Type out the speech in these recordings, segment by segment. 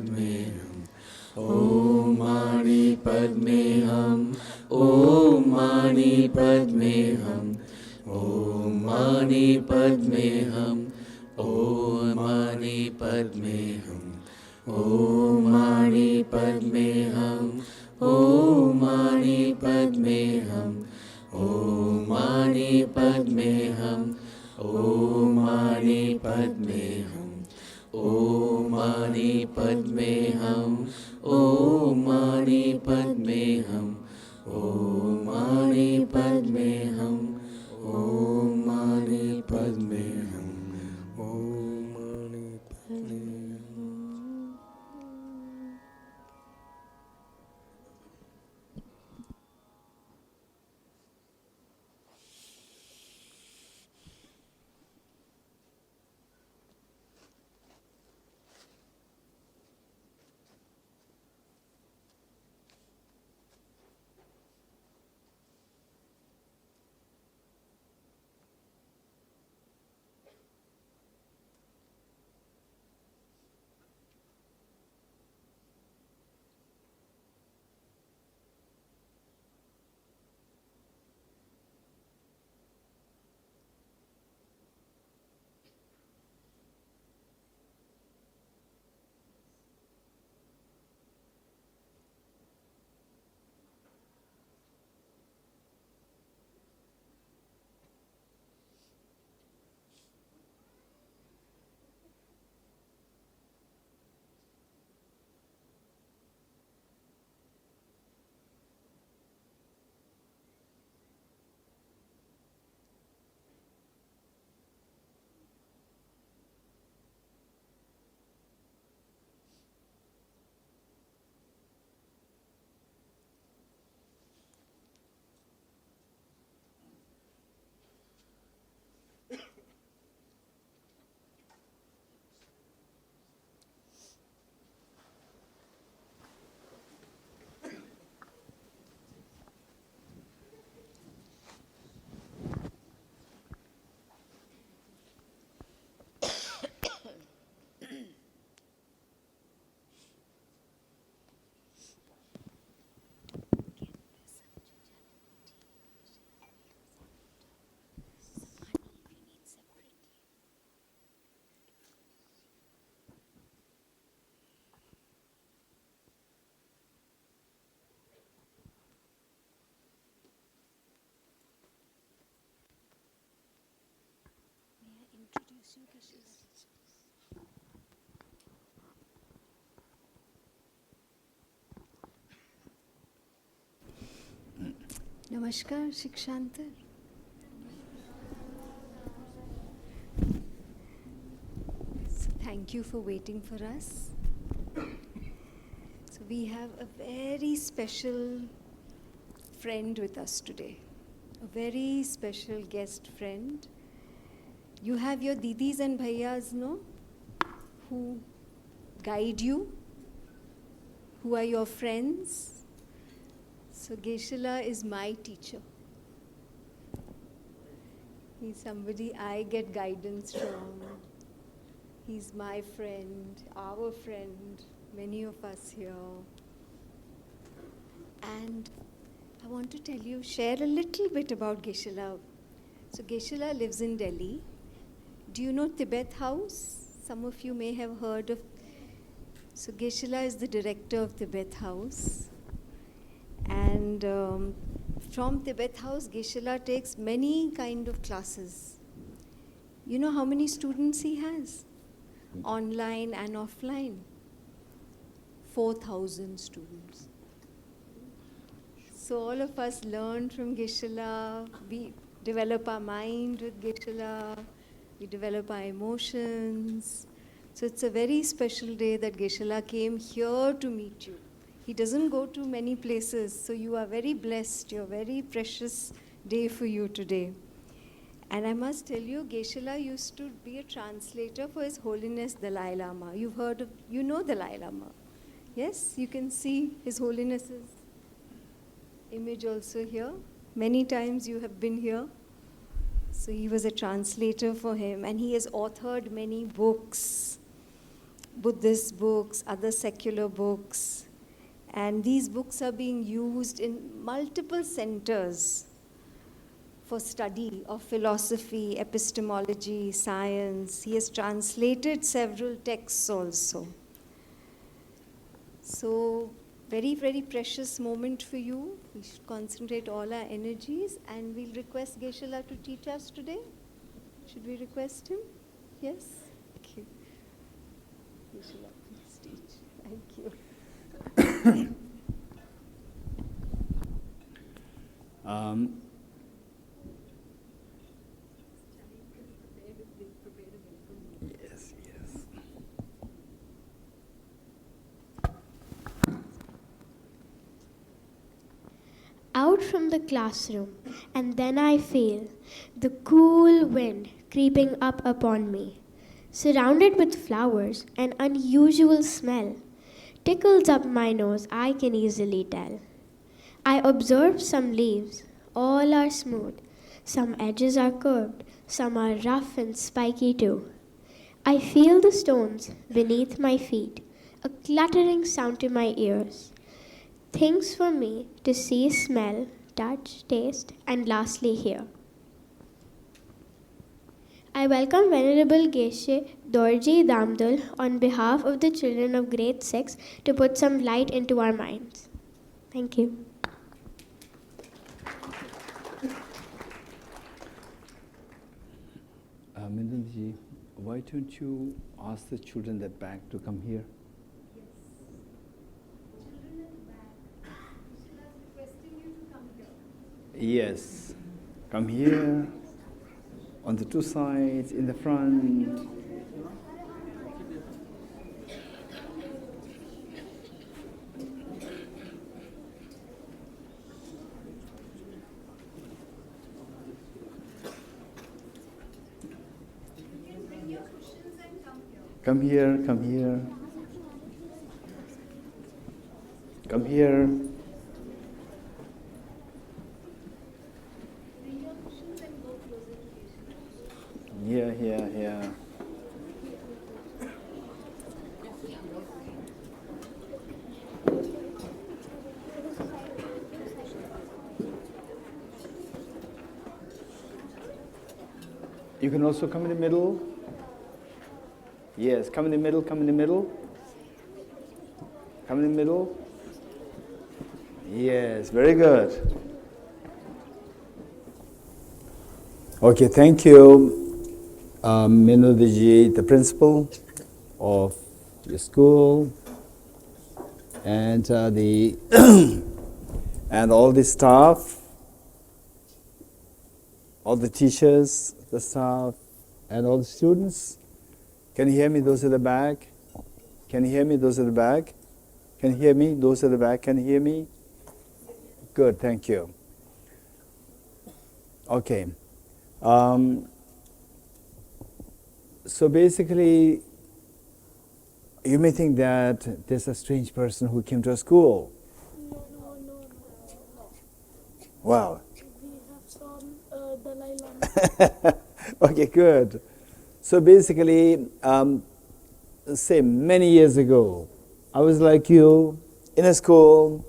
Padmeham. Om Mani Padmeham. Om Mani Padmeham. Om Mani Padmeham. Om Mani Padmeham. Om Mani Padmeham. Om Mani Padmeham. Om Mani Padmeham. Om Mani Padmeham. Om Mani Padmeham. Om Mani Padmeham. Om Mani Padmeham. Om Mani Padmeham. Om Mani Padmeham. Introduce you, Geshe. Namaskar, Shikshantar. So thank you for waiting for us. So we have a very special friend with us today, a very special guest friend. You have your didis and bhaiyas, no? Who guide you, who are your friends. So Geshe is my teacher. He's somebody I get guidance from. He's my friend, our friend, many of us here. And I want to tell you, share a little bit about Geshe. So Geshe lives in Delhi. Do you know Tibet House? Some of you may have heard of. So Geshe is the director of Tibet House. And from Tibet House, Geshe takes many kind of classes. You know how many students he has? Online and offline. 4,000 students. So all of us learn from Geshe. We develop our mind with Geshe. We develop our emotions. So it's a very special day that Geshe came here to meet you. He doesn't go to many places, so you are very blessed. You're very precious day for you today. And I must tell you, Geshe used to be a translator for His Holiness Dalai Lama. You've heard of, you know Dalai Lama. Yes, you can see His Holiness's image also here. Many times you have been here. So he was a translator for him, and he has authored many books. Buddhist books, other secular books. And these books are being used in multiple centers for study of philosophy, epistemology, science. He has translated several texts also. So, very, very precious moment for you. We should concentrate all our energies, and we'll request Geshe-la to teach us today. Should we request him? Yes? Thank you. Geshe-la, please teach. Thank you. Yes, yes. Out from the classroom, and then I feel the cool wind creeping up upon me. Surrounded with flowers, an unusual smell tickles up my nose, I can easily tell. I observe some leaves, all are smooth, some edges are curved, some are rough and spiky too. I feel the stones beneath my feet, a clattering sound to my ears. Things for me to see, smell, touch, taste, and lastly hear. I welcome Venerable Geshe Dorji Damdul on behalf of the children of grade 6 to put some light into our minds. Thank you. Mindanji, why don't you ask the children at the back to come here? Yes, come here, on the two sides, in the front. Come here, come here. Come here. Here. You can also come in the middle. Yes, come in the middle, come in the middle. Come in the middle. Yes, very good. Okay, thank you. Minodiji, the principal of your school, and the and all the staff, all the teachers, the staff, and all the students. Can you hear me, those at the back? Can you hear me, those at the back? Can you hear me, those at the back? Can you hear me? Good, thank you. Okay. So basically, you may think that there's a strange person who came to our school. No. Wow. We have some Dalai Lama. Okay, good. So basically, say many years ago, I was like you, in a school,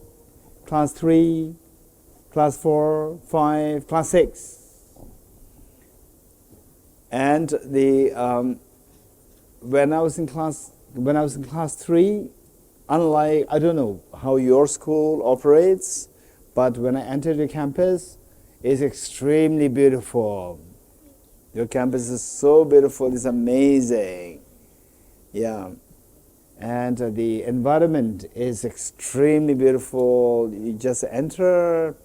class 3, class 4, 5, class 6. And when I was in class 3, unlike, I don't know how your school operates, but when I entered the campus, it's extremely beautiful. Your campus is so beautiful, it's amazing. Yeah. And the environment is extremely beautiful. You just enter,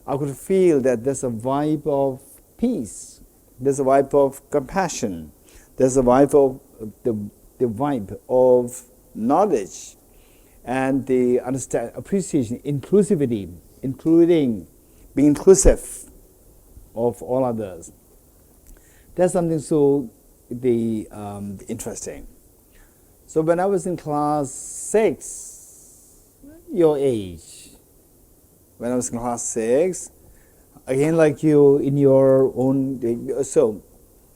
I could feel that there's a vibe of peace. There's a vibe of compassion. There's a vibe of the vibe of knowledge and the appreciation, inclusivity, including being inclusive of all others. That's something so interesting. So when I was in class 6, your age, when I was in class 6, again like you in your own, so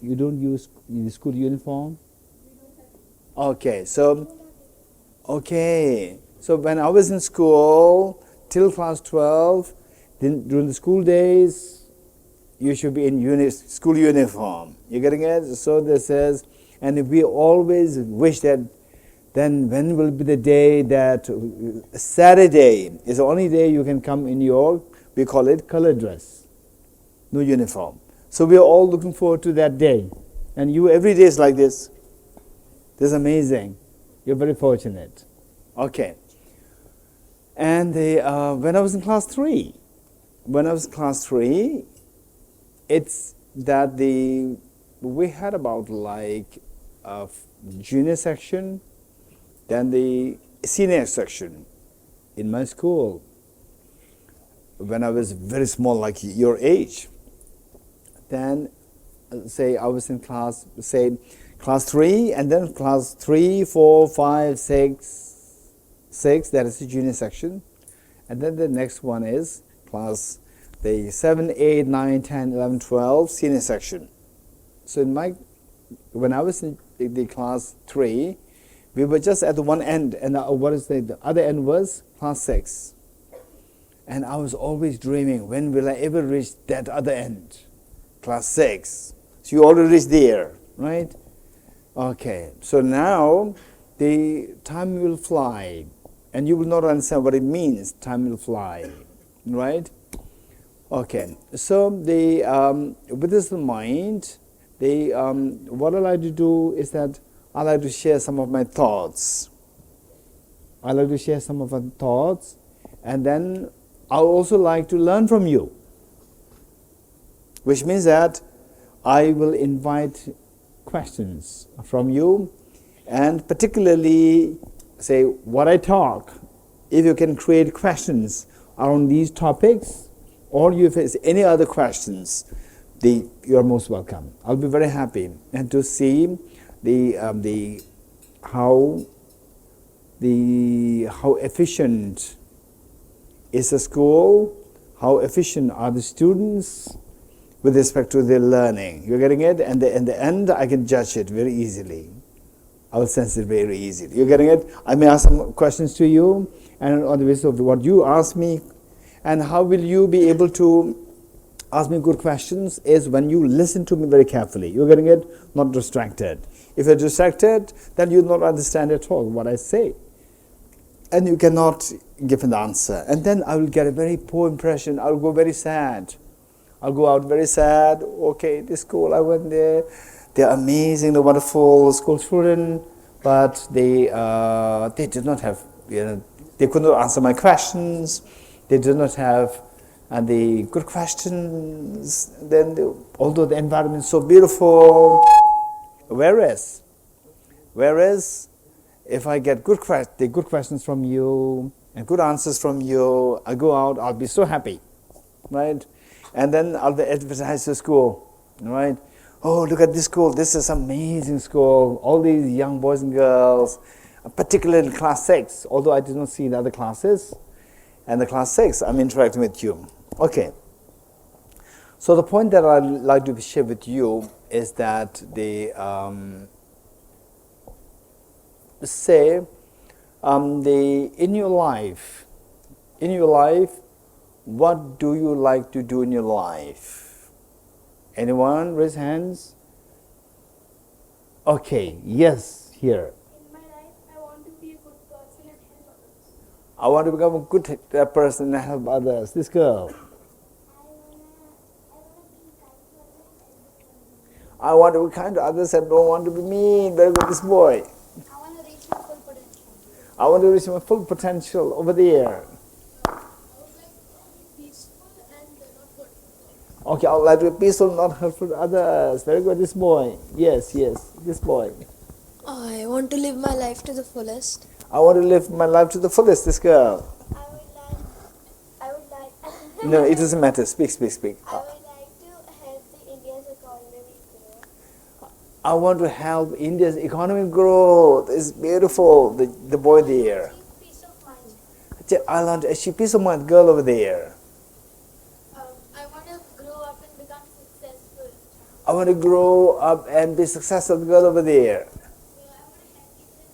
you don't use the school uniform? Okay, so when I was in school till class 12, then during the school days, you should be in school uniform. You getting it? So this says, and we always wish that then when will be the day that Saturday is the only day you can come in your, we call it color dress, no uniform. So we are all looking forward to that day. And you, every day is like this. This is amazing. You're very fortunate. Okay. And when I was in class 3, it's that we had about like a junior section, then the senior section in my school. When I was very small, like your age, then say I was in class 3, and then class 3, 4, 5, 6, that is the junior section. And then the next one is class the 7, 8, 9, 10, 11, 12, senior section. So when I was in the class 3, we were just at the one end, and the other end was class 6. And I was always dreaming, when will I ever reach that other end? Class 6. So you already reached there, right? Okay, so now the time will fly, and you will not understand what it means, time will fly, right? Okay, so with this in mind, what I like to do is that I like to share some of my thoughts. And then I also like to learn from you, which means that I will invite questions from you, and particularly say what I talk. If you can create questions around these topics, or you face any other questions, you're most welcome. I'll be very happy and to see how efficient is the school, how efficient are the students with respect to their learning. You're getting it? And in the end, I can judge it very easily. I will sense it very easily. You're getting it? I may ask some questions to you, and on the basis of what you ask me, and how will you be able to ask me good questions is when you listen to me very carefully. You're getting it? Not distracted. If you're distracted, then you'll not understand at all what I say. And you cannot give an answer. And then I will get a very poor impression. I'll go very sad. I'll go out very sad. Okay, this school, I went there. They're amazing, they're wonderful school students, but they did not have, they could not answer my questions. They did not have the good questions. Then, although the environment is so beautiful, whereas if I get good questions from you and good answers from you, I go out, I'll be so happy, right? And then I'll advertise the school, right? Oh, look at this school. This is amazing school. All these young boys and girls, particularly in class 6, although I did not see the other classes. And the class 6, I'm interacting with you. Okay. So the point that I'd like to share with you is that in your life, what do you like to do in your life? Anyone raise hands? Okay, yes, here. In my life, I want to be a good person and help others. I want to become a good person and help others. This girl. I want to be kind to others and don't want to be mean. Very good, this boy. I want to reach my full potential. I want to reach my full potential over there. Okay, I would like to be peaceful, not hurtful to others. Very good, this boy. Yes, this boy. I want to live my life to the fullest. I want to live my life to the fullest, this girl. I would like No, it doesn't matter. Speak. I would like to help the India's economy grow. I want to help India's economic growth. It's beautiful, the boy there. Peace of mind. I want a peace of mind girl over there. I want to grow up and become successful. I want to grow up and be successful girl over there.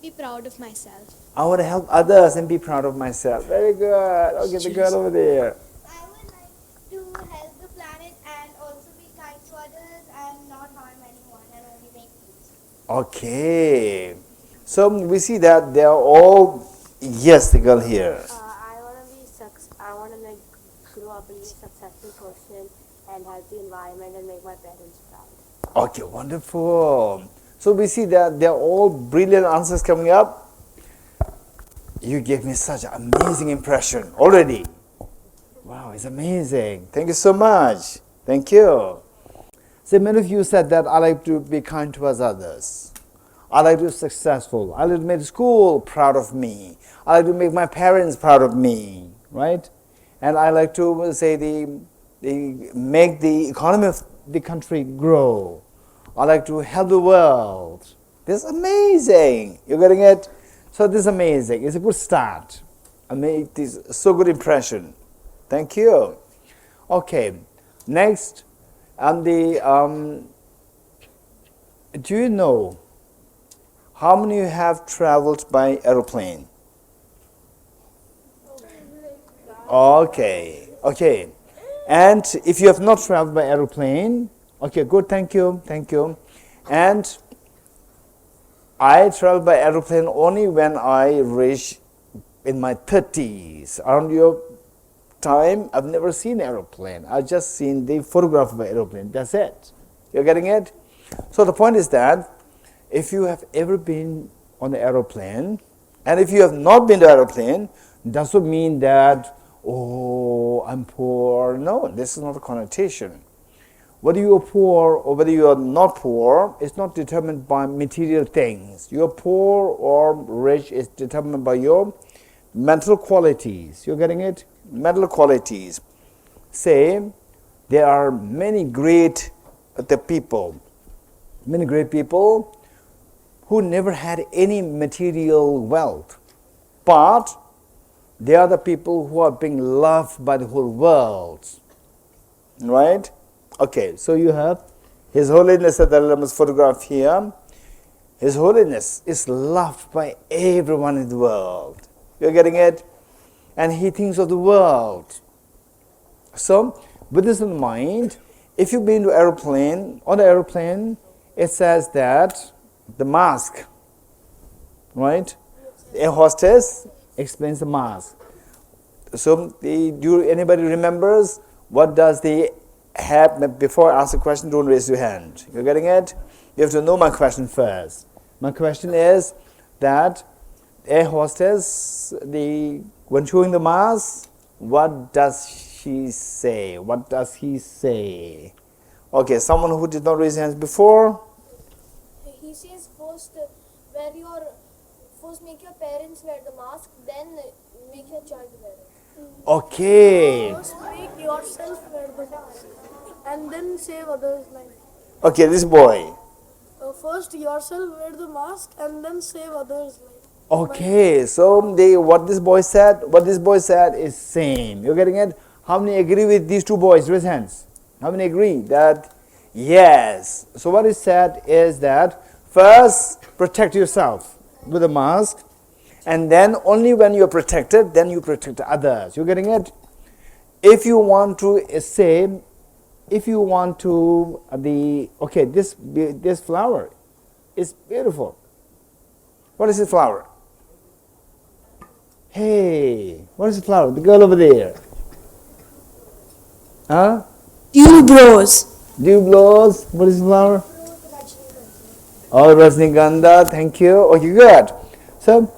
be proud of myself. I want to help others and be proud of myself. Very good. Okay, the girl over there. I would like to help the planet and also be kind to others and not harm anyone and only make peace. Okay. So we see that they are all, yes, the girl here. I want to like grow up and be a successful person and help the environment and make my parents proud. Okay, wonderful. So we see that they're all brilliant answers coming up. You gave me such an amazing impression already. Wow, it's amazing. Thank you so much. Thank you. So many of you said that I like to be kind towards others. I like to be successful. I like to make school proud of me. I like to make my parents proud of me, right? And I like to say make the economy of the country grow. I like to help the world. This is amazing. You're getting it? So this is amazing. It's a good start. It is so good impression. Thank you. Okay. Next, do you know how many you have traveled by aeroplane? Okay. Okay. And if you have not traveled by aeroplane, okay, good, thank you. And I traveled by aeroplane only when I reached in my 30s. Around your time, I've never seen aeroplane. I've just seen the photograph of an aeroplane. That's it. You're getting it? So the point is that if you have ever been on the aeroplane, and if you have not been to aeroplane, doesn't mean that, oh, I'm poor. No, this is not a connotation. Whether you are poor or whether you are not poor is not determined by material things. You are poor or rich is determined by your mental qualities. You're getting it? Mental qualities. Say, there are many great people who never had any material wealth, but they are the people who are being loved by the whole world. Right? Okay, so you have His Holiness the Dalai Lama's photograph here. His Holiness is loved by everyone in the world. You're getting it? And he thinks of the world. So, with this in mind, if you've been to aeroplane, on the aeroplane, it says that the mask, right? The air hostess explains the mask. So, anybody remembers what does the have? Before I ask a question, don't raise your hand. You're getting it? You have to know my question first. My question is that air hostess, when showing the mask, what does she say? What does he say? Okay, someone who did not raise hands before. He says first make your parents wear the mask, then make your child wear it. Okay. First make yourself wear the mask, and then save others' life. Okay, this boy. First yourself wear the mask, and then save others' life. Okay, so what this boy said is same. You're getting it? How many agree with these two boys? Raise hands. How many agree that yes? So what is said is that first protect yourself with a mask, and then only when you're protected, then you protect others. You're getting it? If you want to say, if you want to this flower is beautiful. What is this flower? Hey, what is the flower? The girl over there. Huh? Tuberose. What is the flower? Oh, Rajnigandha. Thank you. Okay, good. So,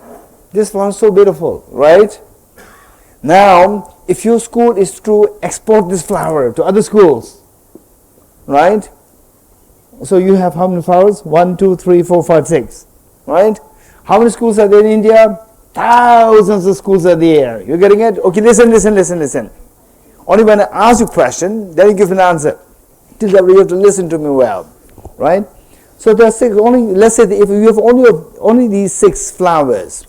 this flower is so beautiful, right? Now, if your school is to export this flower to other schools, right? So you have how many flowers? 1, 2, 3, 4, 5, 6, right? How many schools are there in India? Thousands of schools are there. You're getting it? Okay, listen. Only when I ask you a question, then you give an answer. Till that you have to listen to me well, right? So there are six. Let's say if you have only these 6 flowers,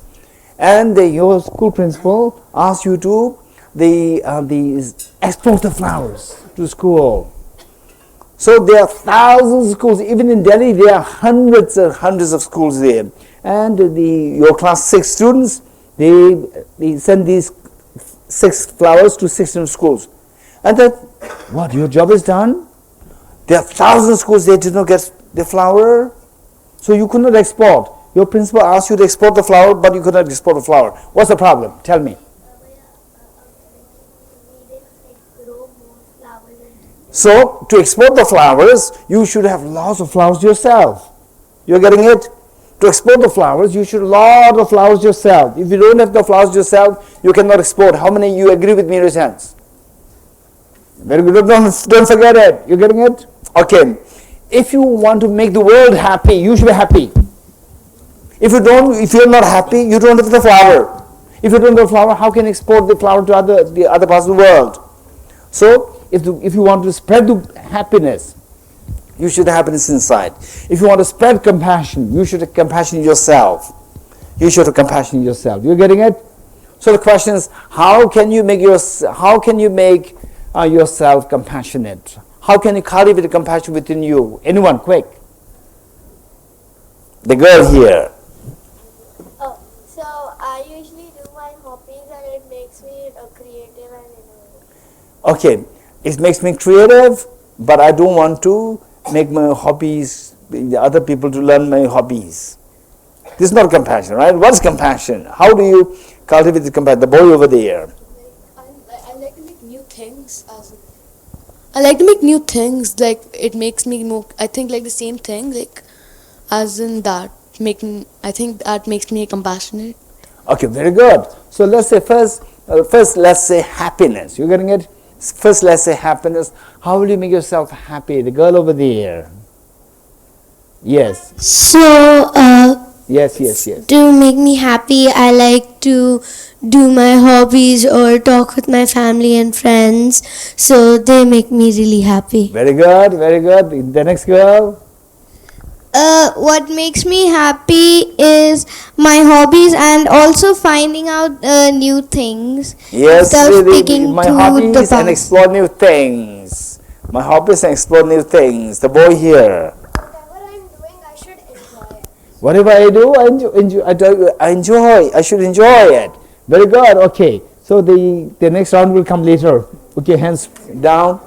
and your school principal asks you to export the flowers to school. So there are thousands of schools. Even in Delhi, there are hundreds of schools there. and your class 6 students, they send these 6 flowers to 6 different schools. And then, what, your job is done? There are 1,000 schools, they did not get the flower, so you could not export. Your principal asked you to export the flower, but you could not export the flower. What's the problem? Tell me. So, to export the flowers, you should have lots of flowers yourself. You're getting it? To export the flowers, you should have lot of flowers yourself. If you don't have the flowers yourself, you cannot export. How many you agree with me, raise hands? Very good. Don't forget it. You're getting it? Okay. If you want to make the world happy, you should be happy. If you're not happy, you don't have the flower. If you don't have the flower, how can you export the flower to the other parts of the world? So, if you want to spread the happiness, you should have happiness inside. If you want to spread compassion, you should have compassion in yourself. You should have compassion in yourself. You're getting it? So the question is, how can you make yourself compassionate? How can you cultivate the compassion within you? Anyone, quick. The girl here. Oh, so I usually do my hobbies and it makes me creative and innovative. Okay, it makes me creative, but I don't want to make my hobbies, the other people to learn my hobbies. This is not compassion, right? What's compassion? How do you cultivate the compassion? The boy over there. I like to make new things. I like to make new things. Like it makes me more. I think like the same thing. Like as in that making. I think that makes me compassionate. Okay, very good. So let's say first let's say happiness. You getting it? First, let's say happiness. How will you make yourself happy? The girl over there. Yes. So, Yes. to make me happy, I like to do my hobbies or talk with my family and friends. So they make me really happy. Very good, very good. The next girl. What makes me happy is my hobbies and also finding out new things. Yes, Instead of really, sticking my to the hobbies and past. explore new things. My hobbies and explore new things. The boy here. Whatever I'm doing, I should enjoy it. Whatever I do, I enjoy. I should enjoy it. Very good. Okay. So the next round will come later. Okay, hands down.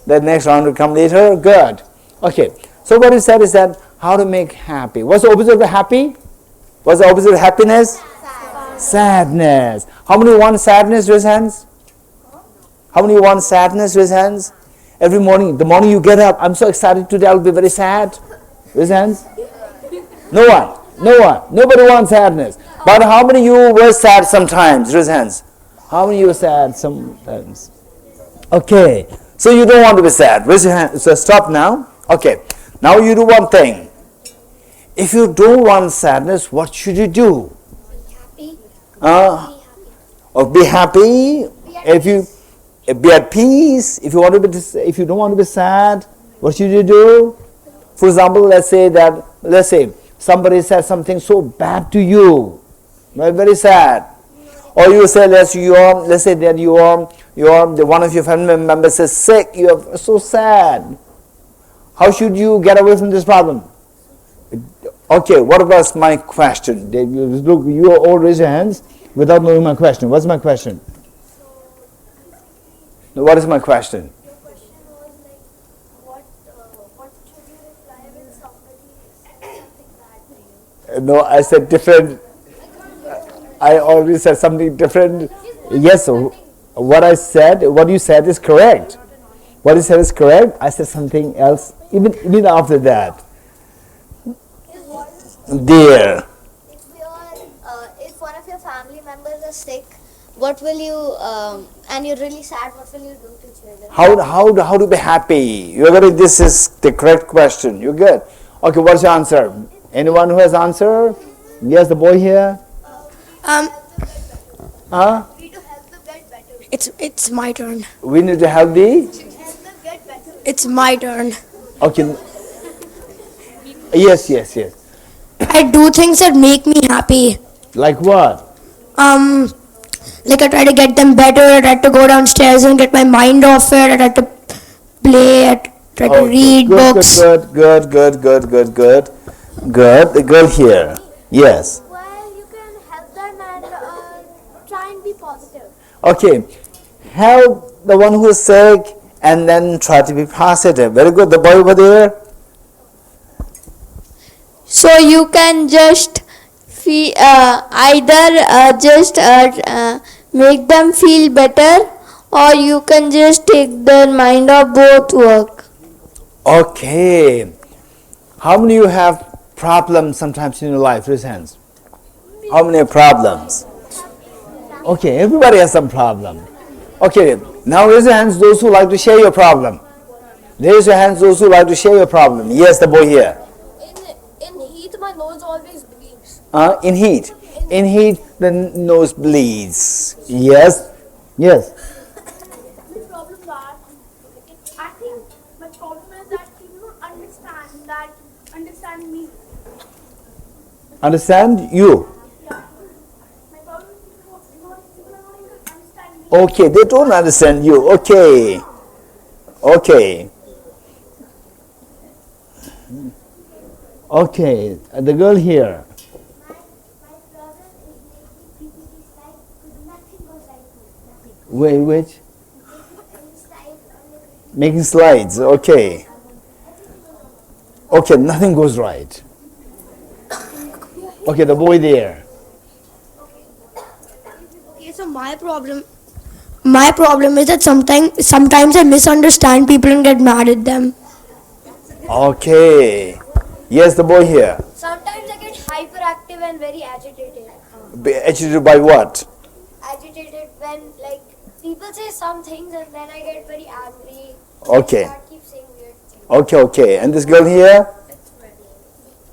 The next round will come later. Good. Okay. So what he said is that how to make happy. What's the opposite of happy? What's the opposite of happiness? Sadness. How many want sadness? Raise hands. How many want sadness? Raise hands. Every morning, the morning you get up, I'm so excited today, I'll be very sad. Raise hands. No one. Nobody wants sadness. But how many you were sad sometimes? Raise hands. How many you were sad sometimes? Okay. So you don't want to be sad. Raise your hand. So stop now. Okay. Now you do one thing. If you don't want sadness, what should you do? Happy. Or be happy. If you be at peace. If you don't want to be sad, what should you do? For example, let's say somebody said something so bad to you, very sad. Or you say let's say that one of your family members is sick. You are so sad. How should you get away from this problem? Okay, what was my question? Look, you all raise your hands without knowing my question. What's my question? What is my question? Your question was like, what should you reply when somebody says something bad to you? No, I said different. I already said something different. Yes, what you said is correct. What you said is correct. I said something else even after that. Dear. If one of your family members is sick, what will you and you're really sad, what will you do to cheer them? How to be happy? This is the correct question. You're good. Okay, what's your answer? Anyone who has answer? Yes, the boy here. We need to help them get better. It's my turn. We need to help the. Help them get better. It's my turn. Okay. Yes. I do things that make me happy. Like what? Like I try to get them better. I try to go downstairs and get my mind off it. I try to play. I try to read books. Good. The girl here. Yes. Well, you can help them and try and be positive. Okay. Help the one who is sick and then try to be positive. Very good. The boy over there. So you can just either just make them feel better, or you can just take their mind off both work. Okay. How many of you have problems sometimes in your life? Raise hands. How many have problems? Okay, everybody has some problem. Okay, now raise your hands those who like to share your problem. Raise your hands those who like to share your problem. Yes, the boy here. In heat, my nose always bleeds. In heat. In heat, the nose bleeds. Yes. Yes. The problem that I think my problem is that people don't understand me. Understand you? My problem is people don't even understand me. Okay, they don't understand you. Okay. Okay. Okay, the girl here. My problem is making PPT slides because nothing goes right. Nothing. Wait, which? Any slides on the Making slides. Okay. Okay, nothing goes right. Okay, the boy there. Okay, so my problem is that sometimes I misunderstand people and get mad at them. Okay. Yes, the boy here. Sometimes I get hyperactive and very agitated. Agitated by what? Agitated when like people say some things and then I get very angry. Okay. I keep saying weird things. Okay, okay. And this girl here?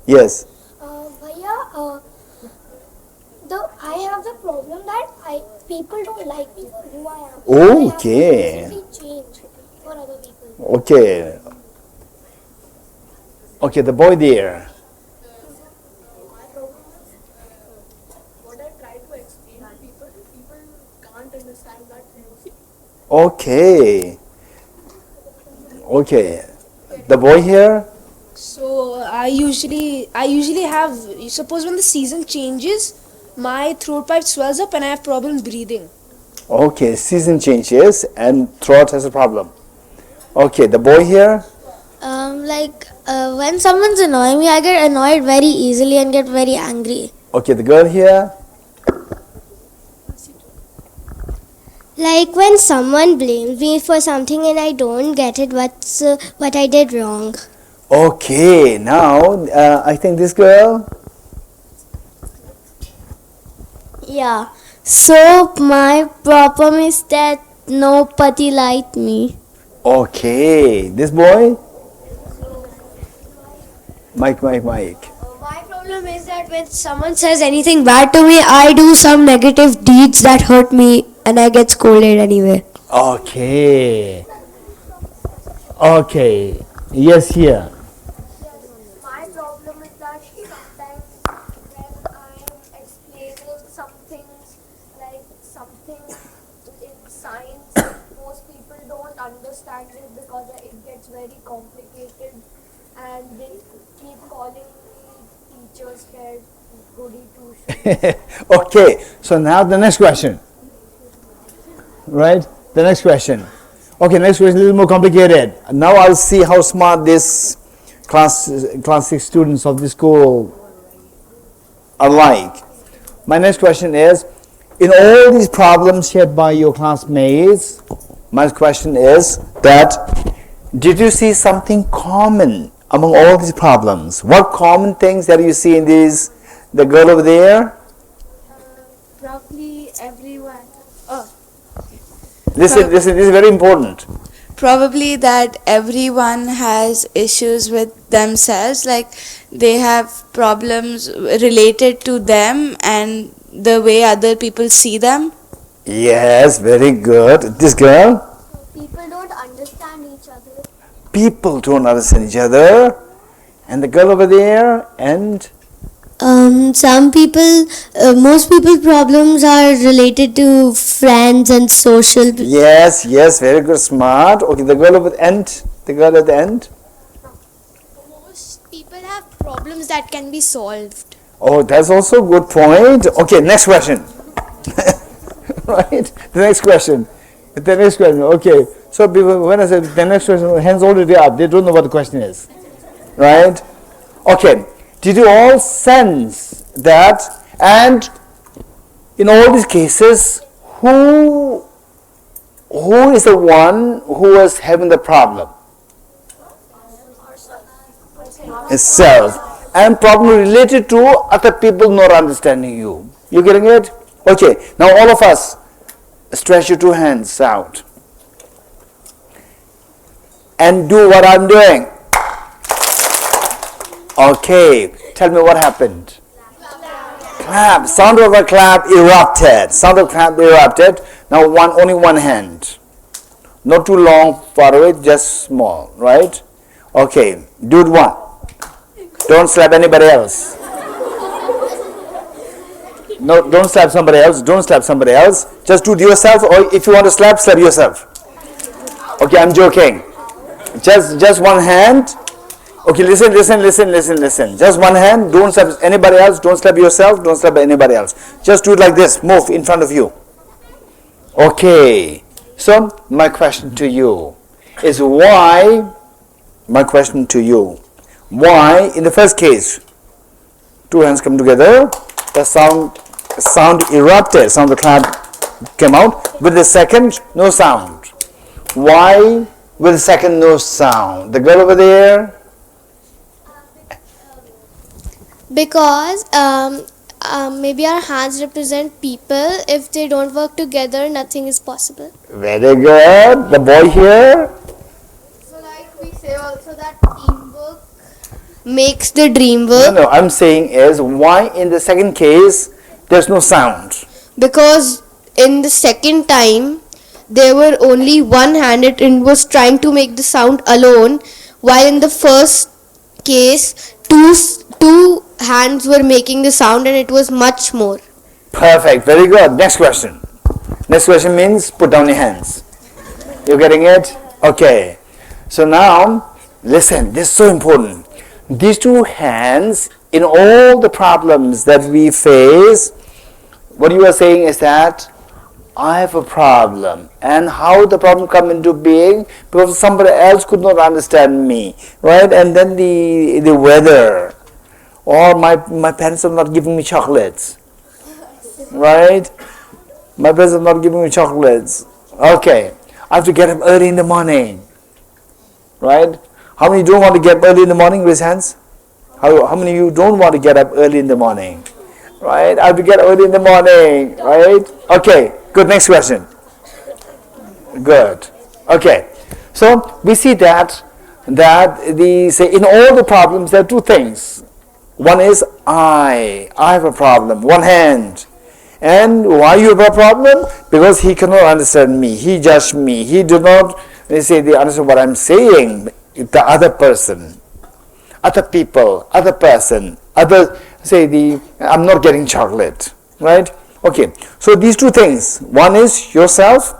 Yes. Bhaiya, I have the problem that people don't like me for who I am. Okay. I have to basically change for other people. Okay. Okay, the boy there. What I try to explain to people can't understand that things. Okay. Okay. The boy here? So I usually have, suppose when the season changes, my throat pipe swells up and I have problem breathing. Okay, season changes and throat has a problem. Okay, the boy here? When someone's annoying me, I get annoyed very easily and get very angry. Okay, the girl here? Like when someone blames me for something and I don't get it, what I did wrong. Okay, now I think this girl? Yeah. So my problem is that nobody liked me. Okay, this boy? Mike. My problem is that when someone says anything bad to me, I do some negative deeds that hurt me and I get scolded anyway. Okay. Okay. Yes, here. My problem is that sometimes when I am explaining some things, like something in science, most people don't understand it because it gets very complicated and they keep calling me teacher's head, goody two-shoes. Okay, so now the next question. Right? The next question. Okay, next question is a little more complicated. Now I'll see how smart this class 6 students of this school are like. My next question is, in all these problems shared by your classmates, my question is that, did you see something common among all these problems? What common things that you see in these, the girl over there? Probably everyone. Listen, this is very important. Probably that everyone has issues with themselves, like they have problems related to them and the way other people see them. Yes, very good. This girl? People don't understand each other. People don't understand each other. And the girl over there, and Most people's problems are related to friends and social. yes, very good, smart. Okay, the girl over the end. The girl at the end. Most people have problems that can be solved. Oh, that's also a good point. Okay, next question. Right? The next question. Okay. So when I said the next question, hands already up. They don't know what the question is. Right? Okay. Did you all sense that? And in all these cases, who is the one who was having the problem? Itself. And problem related to other people not understanding you. You getting it? Okay. Now all of us, stretch your two hands out. And do what I'm doing. Okay. Tell me what happened. Clap. Sound of a clap erupted. Sound of clap erupted. Now only one hand. Not too long, far away, just small. Right? Okay. Do it one. Don't slap anybody else. No, don't slap somebody else. Don't slap somebody else. Just do it yourself, or if you want to slap yourself. Okay, I'm joking. Just one hand. Okay, listen. Just one hand. Don't slap anybody else. Don't slap yourself. Don't slap anybody else. Just do it like this. Move in front of you. Okay. So my question to you is why? My question to you. Why, in the first case, two hands come together, the sound erupted, sound of clap came out. With the second, no sound. Why with the second, no sound? The girl over there? Because maybe our hands represent people. If they don't work together, nothing is possible. Very good. The boy here? So like we say also that teamwork makes the dream work. No, I'm saying is why in the second case there's no sound? Because in the second time there were only one hand, it was trying to make the sound alone, while in the first case two hands were making the sound and it was much more. Perfect, very good. Next question. Next question means put down your hands. You getting it? Okay. So now listen, this is so important. These two hands, in all the problems that we face, what you are saying is that I have a problem, and how the problem come into being because somebody else could not understand me, right? And then the weather, or my parents are not giving me chocolates, right? My parents are not giving me chocolates. Okay, I have to get up early in the morning, right? How many don't want to get up early in the morning? Raise hands. How many of you don't want to get up early in the morning? Right? I have to get up early in the morning. Right? Okay. Good. Next question. Good. Okay. So we see that say in all the problems there are two things. One is I have a problem. One hand. And why you have a problem? Because he cannot understand me. He judged me. He do not understand what I'm saying. The other person, other people, other person, I'm not getting chocolate, right? Okay, so these two things, one is yourself,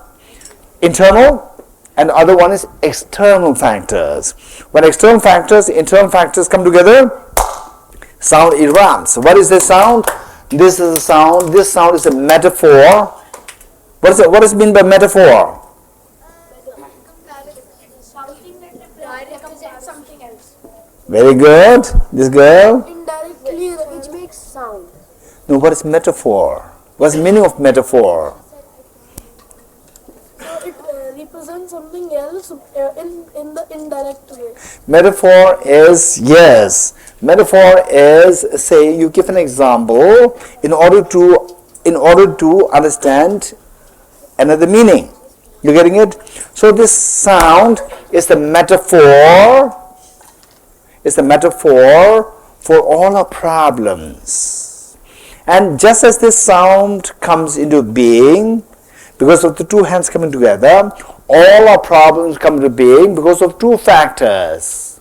internal, and the other one is external factors. When external factors, internal factors come together, sound erupts. What is this sound? This is a sound, this sound is a metaphor. What is meant by metaphor? Very good. This girl? Indirectly, which makes sound. No, what is metaphor? What's the meaning of metaphor? So it represents something else in the indirect way. Metaphor is, yes. Metaphor is, say, you give an example in order to understand another meaning. You getting it? So this sound is the metaphor. Is the metaphor for all our problems. And just as this sound comes into being because of the two hands coming together, all our problems come into being because of two factors.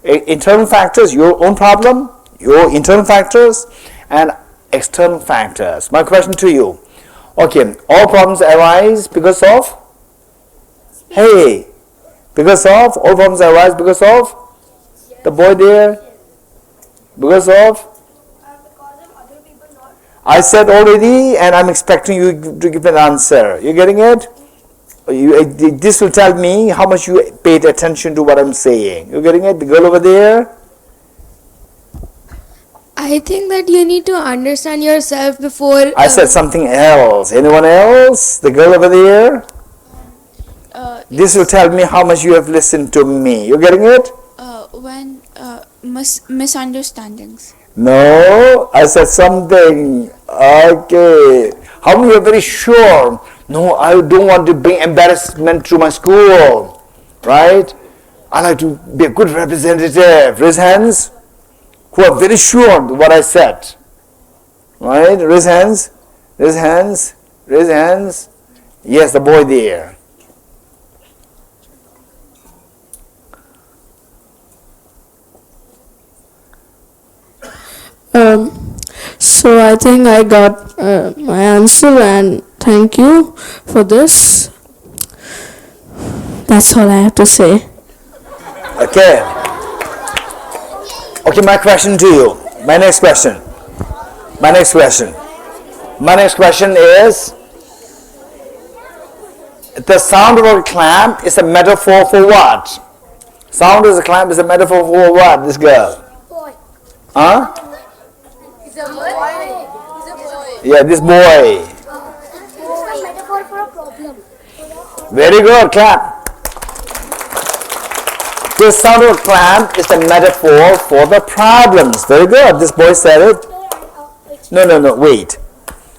Internal factors, your own problem, your internal factors, and external factors. My question to you, okay, all problems arise because of, all problems arise because of the boy there, because of I said already, and I'm expecting you to give an answer. You getting it? This will tell me how much you paid attention to what I'm saying. You getting it? The girl over there? I think that you need to understand yourself before. I said something else. Anyone else? The girl over there? This will tell me how much you have listened to me. You getting it? When misunderstandings. No, I said something. Okay. How many are very sure? No, I don't want to bring embarrassment to my school. Right? I like to be a good representative. Raise hands. Who are very sure what I said. Right? Raise hands. Raise hands. Raise hands. Yes, the boy there. So I think I got my answer, and thank you for this. That's all I have to say. Okay. Okay, my question to you. My next question. My next question. My next question is, the sound of a clamp is a metaphor for what? Sound of a clamp is a metaphor for what, this girl? Boy. Huh? He's a boy. Yeah, this boy. It's a metaphor for a problem. Very good, clap. The sound of a clamp is a metaphor for the problems. Very good. This boy said it. No, wait.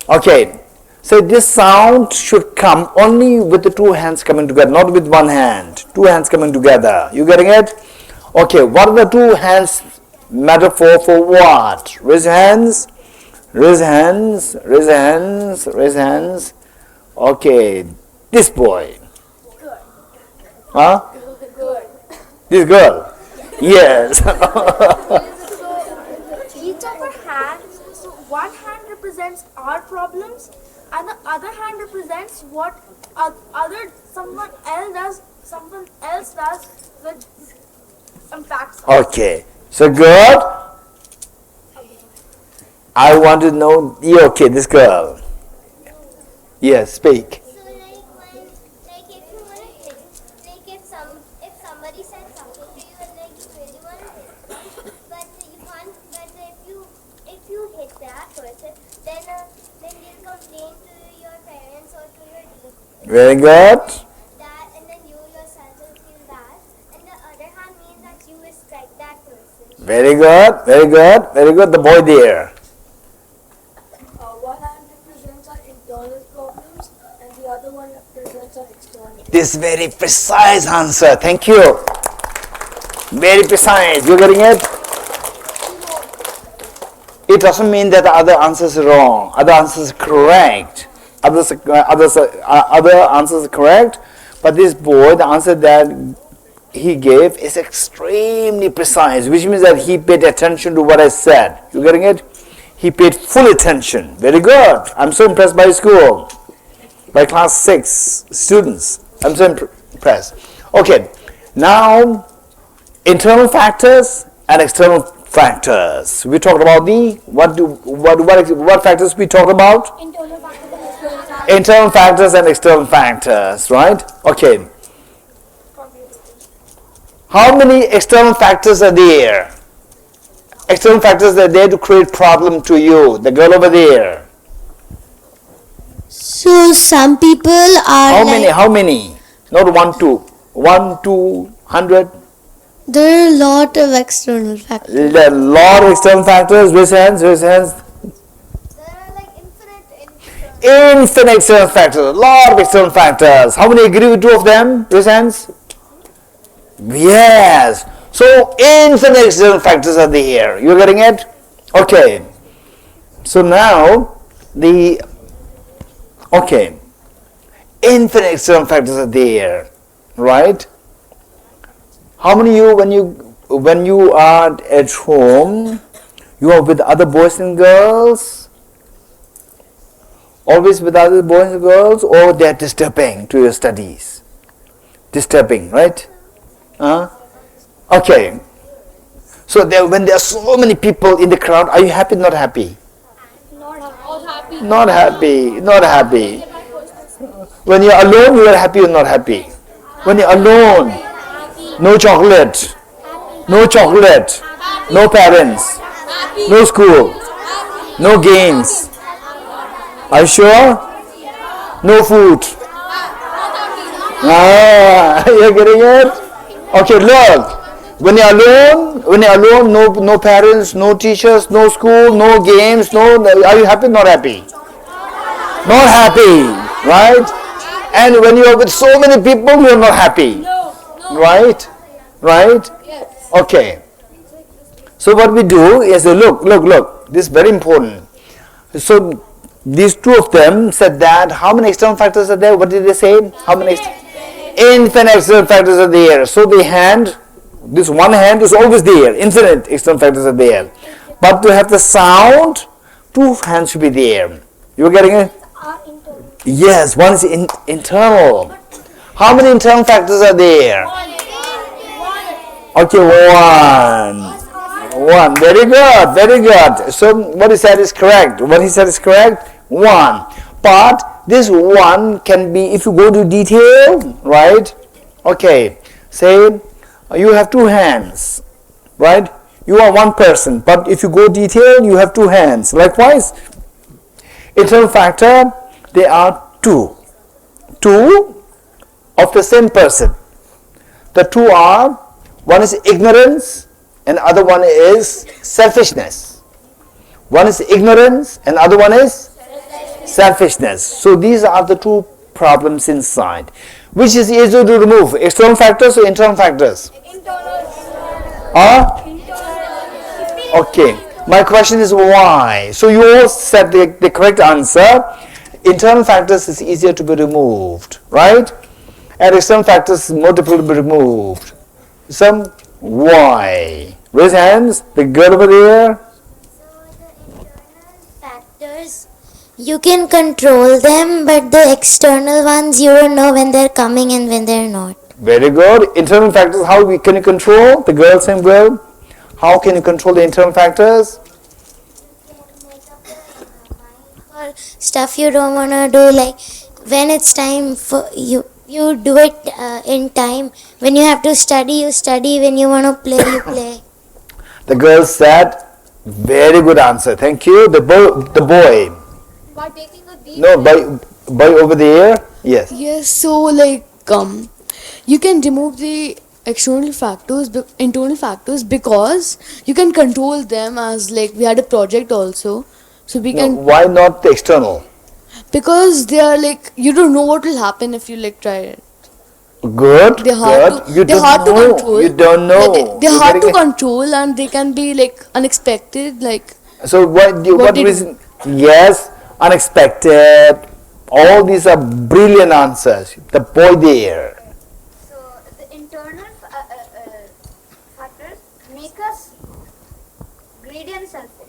Okay. So this sound should come only with the two hands coming together, not with one hand. Two hands coming together. You getting it? Okay, what are the two hands metaphor for what? Raise hands. Raise hands. Raise hands. Raise hands. Okay. This boy. Huh? This girl? Yes. Each of our hands, so one hand represents our problems and the other hand represents what someone else does which impacts us. Okay. So good. I want to know, okay, this girl. Yes, speak. So if somebody said something to you and you really want to hit, but you can't, but if you hit that person, then you'll complain to your parents or to your teacher. Very good. That, and then you yourself will feel bad. And the other hand means that you respect that person. Very good. Very good. Very good. The boy there. One hand represents our internal problems and the other one represents our external. This very precise answer. Thank you. Very precise. You getting it? It doesn't mean that the other answer is wrong. Other answer is correct. Other answers are correct. But this boy, the answer that he gave is extremely precise, which means that he paid attention to what I said. You getting it? He paid full attention. Very good. I'm so impressed by school. By class 6 students. I'm so impressed. Okay. Now, internal factors and external factors. We talked about what factors we talked about? Internal factors and external factors, right? Okay. How many external factors are there? External factors that are there to create problem to you. The girl over there. So some people are How many? Not 1, 2. 1, 2, 100. There are a lot of external factors. There are a lot of external factors. Raise hands. Raise hands. There are like infinite Infinite external factors. A lot of external factors. How many agree with 2 of them? Raise hands. Yes. So infinite external factors are there. You're getting it? Okay. So now infinite external factors are there, right? How many of you when you are at home, you are with other boys and girls? Always with other boys and girls, or they are disturbing to your studies? Disturbing, right? Okay. So when there are so many people in the crowd, are you happy or not happy? Not Not happy. Not happy. When you're alone, you are happy or not happy? When you're alone, no chocolate, no chocolate, no parents, no school, no games. Are you sure? No food. You're getting it? Okay, look. When you're alone, no parents, no teachers, no school, no games, are you happy? Not happy? Not happy, right? And when you're with so many people, you're not happy. Right? Right? Okay. So what we do is, look, this is very important. So these two of them said that, how many external factors are there? What did they say? How many? Infinite external factors are there. So the hand, this one hand is always there. Infinite external factors are there. But to have the sound, two hands should be there. You are getting it? Yes, one is internal. How many internal factors are there? Okay, one. Very good, very good. So what he said is correct. One. But this one can be, if you go to detail, right? Okay, say you have two hands, right? You are one person, but if you go detail, you have two hands. Likewise, internal factor, they are two of the same person. The two are, one is ignorance and other one is selfishness. One is ignorance and other one is selfishness. So these are the two problems inside. Which is easier to remove, external factors or internal factors? Okay, my question is why? So you all said the correct answer. Internal factors is easier to be removed, right? And external factors is more difficult to be removed. Some why? Raise hands. The girl over there. Factors, you can control them, but the external ones, you don't know when they're coming and when they're not. Very good. Internal factors, can you control? The girl, same girl. How can you control the internal factors? Or stuff you don't want to do, like when it's time for you do it in time. When you have to study, you study. When you want to play, you play. The girl said, very good answer. Thank you. The boy. By taking a deep By over there. Yes. Yes, so you can remove the internal factors because you can control them, as we had a project also. So we can. Why not the external? Because they are you don't know what will happen if you try it. Good. They're hard to control. You don't know. They're hard to control and they can be unexpected. So what reason? Yes, unexpected. All these are brilliant answers. The boy there. So the internal factors make us greedy and selfish.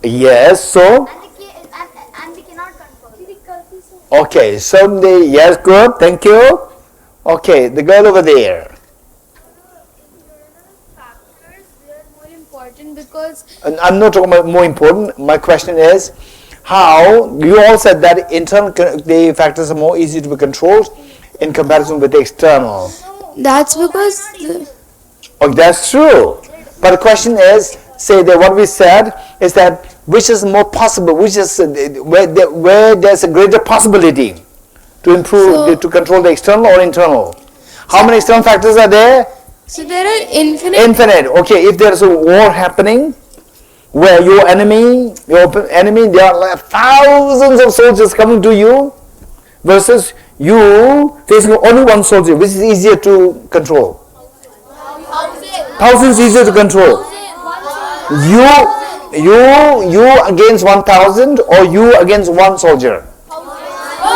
Yes, so. And we cannot control. Okay, so yes, good, thank you. Okay, the girl over there. Factors, they are more important because And I'm not talking about more important. My question is, how you all said that internal the factors are more easy to be controlled in comparison with the external. That's because. Oh, that's true. But the question is, say that what we said is that which is more possible, which is where there's a greater possibility to improve, to control the external or internal. How many external factors are there? So there are infinite. Infinite. Okay, if there is a war happening, where your enemy, there are thousands of soldiers coming to you, versus you facing only one soldier, which is easier to control? Thousands easier to control. You against 1,000 or you against one soldier?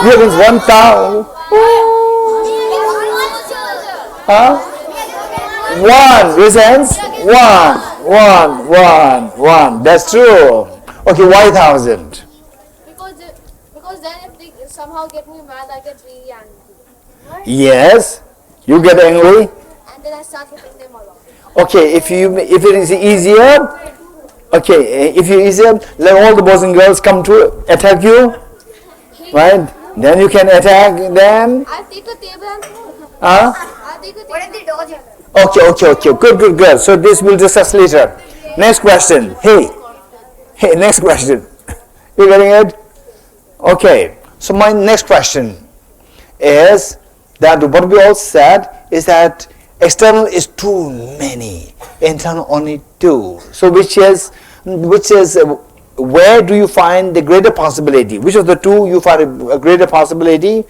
You against 1,000. Huh? One. Raise hands. One. That's true. Okay, why 1,000? Because then if they somehow get me mad, I get really angry. Right? Yes. You get angry. And then I start hitting them a lot. Okay, if it is easier, Okay, if you easier, let all the boys and girls come to attack you, right? Then you can attack them. I'll take a table and Huh? I'll take a table. What if they dodge it? Okay. Good. So this we'll discuss later. Next question. Hey, next question. You getting it? Okay. So my next question is that what we all said is that external is too many, internal only two. So which is where do you find the greater possibility? Which of the two you find a greater possibility?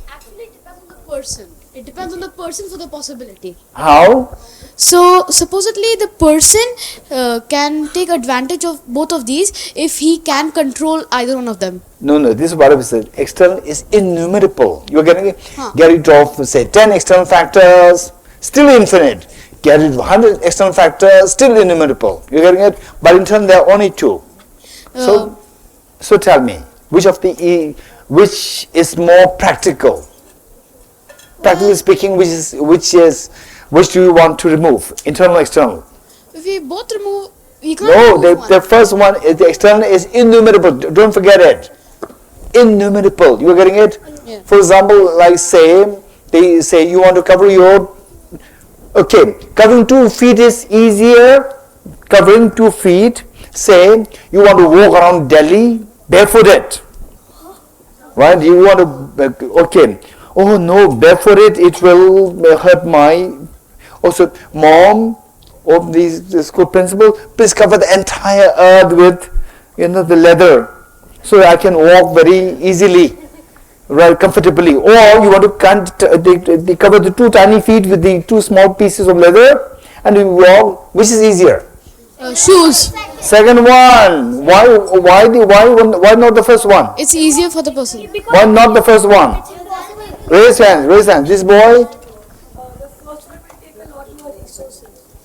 Actually, it depends on the person. It depends on the person for the possibility. How? So supposedly the person can take advantage of both of these if he can control either one of them. No, this is what I said. External is innumerable. You're getting it? Huh. Get rid of, say, 10 external factors, still infinite. Get rid of 100 external factors, still innumerable. You're getting it? But in turn, there are only two. So tell me, which is more practical? Practically speaking, which do you want to remove? Internal, external? If we both remove, we can't No, remove one. the first one is the external is innumerable. Don't forget it. Innumerable. You are getting it? Yeah. For example, like they say you want to cover your. Okay, covering 2 feet is easier. Covering 2 feet. Say you want to walk around Delhi barefooted. Right? You want to. Okay. Oh no, barefooted it will hurt my. Also, mom. Of the school principal, please cover the entire earth with, the leather, so I can walk very easily, right, comfortably. Or you want to cover the 2 tiny feet with the 2 small pieces of leather, and you walk. Which is easier? Shoes. Second one. Why not the first one? It's easier for the person. Why not the first one? Raise hands. This boy.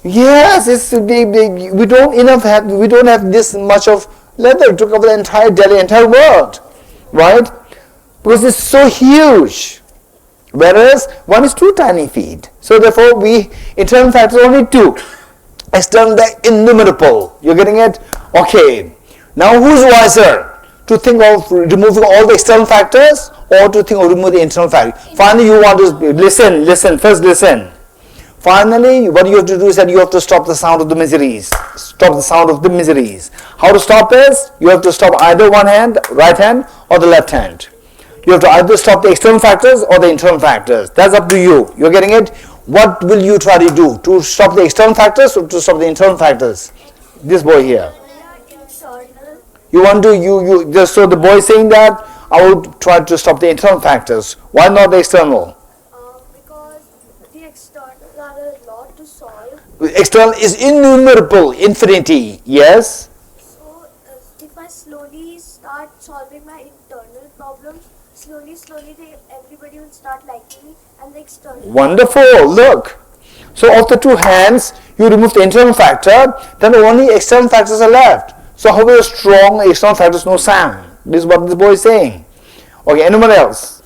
Yes, we don't have this much of leather to cover the entire Delhi, entire world, right? Because it's so huge. Whereas one is 2 tiny feet. So therefore, internal factors only 2. External, they're innumerable. You're getting it? Okay. Now who's wiser? To think of removing all the external factors, or to think of removing the internal factors? Finally, you want to listen. Finally, what you have to do is that you have to stop the sound of the miseries. Stop the sound of the miseries. How to stop this? You have to stop either one hand, right hand, or the left hand. You have to either stop the external factors or the internal factors. That's up to you. You're getting it? What will you try to do? To stop the external factors or to stop the internal factors? This boy here. You want to, just so the boy is saying that, I would try to stop the internal factors. Why not the external? External is innumerable, infinity, yes? So, if I slowly start solving my internal problems, slowly, everybody will start liking me, and the external. Wonderful, look. So, of the 2 hands, you remove the internal factor, then only external factors are left. So, however strong external factors, no sound. This is what this boy is saying. Okay, anyone else?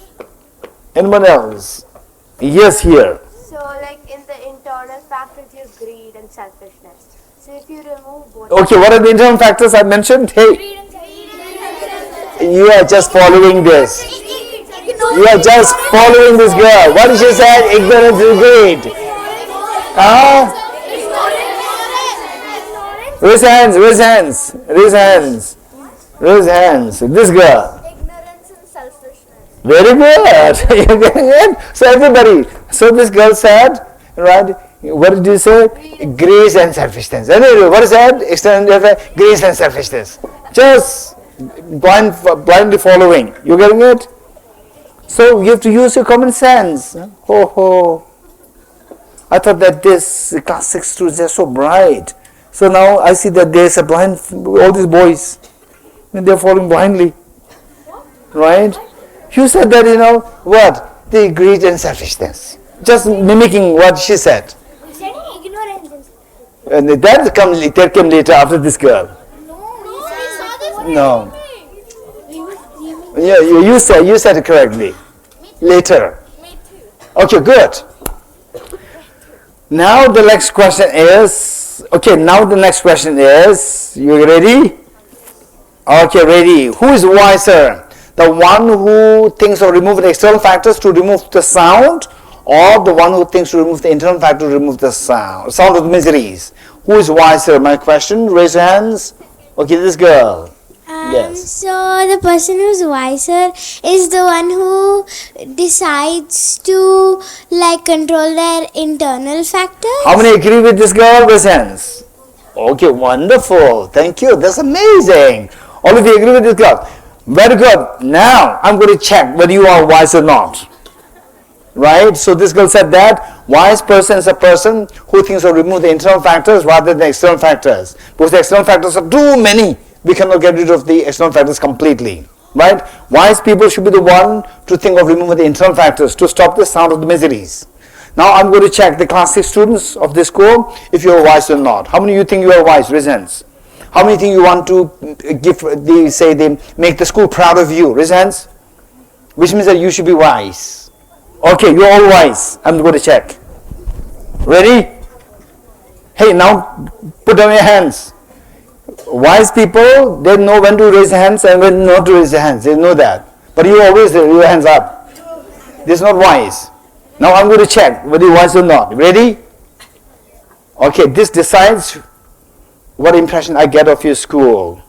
Yes, here. So, like in the internal factors, you have greed and selfishness. So, if you remove both. Okay, what are the internal factors I mentioned? Hey, you are just following this. You are just following this girl. What did she say? Ignorance is greed. Raise hands. This girl. Ignorance and selfishness. Very good. You're getting it? So everybody. So this girl said, right? What did you say? Grace and selfishness. Anyway, what is that? Grace and selfishness. Just blindly following. You getting it? So you have to use your common sense. I thought that this class 6 students are so bright. So now I see that there's a blind, all these boys, and they're following blindly. Right? You said that, what? The greed and selfishness. Just mimicking what she said. You said ignorance. And that came later after this girl. No. Yeah, you said it correctly. Later. Okay, good. Now the next question is, Okay, now the next question is, you ready? Okay, ready. Who is wiser? The one who thinks of removing the external factors to remove the sound, or the one who thinks to remove the internal factor to remove the sound of the miseries? Who is wiser? My question, raise your hands. Okay, this girl. Yes. So the person who's wiser is the one who decides to control their internal factors. How many agree with this girl? Raise hands. Okay, wonderful. Thank you. That's amazing. All of you agree with this girl. Very good. Now I'm going to check whether you are wise or not. Right? So this girl said that wise person is a person who thinks of remove the internal factors rather than the external factors. Because the external factors are too many. We cannot get rid of the external factors completely. Right? Wise people should be the one to think of removing the internal factors to stop the sound of the miseries. Now I'm going to check the class 6 students of this school if you are wise or not. How many of you think you are wise? Raise hands. How many think you want to make the school proud of you? Raise hands. Which means that you should be wise. Okay, you're all wise. I'm going to check. Ready? Hey, now put down your hands. Wise people, they know when to raise hands and when not to raise their hands. They know that. But you always raise your hands up. This is not wise. Now I'm going to check whether you're wise or not. Ready? Okay, this decides what impression I get of your school.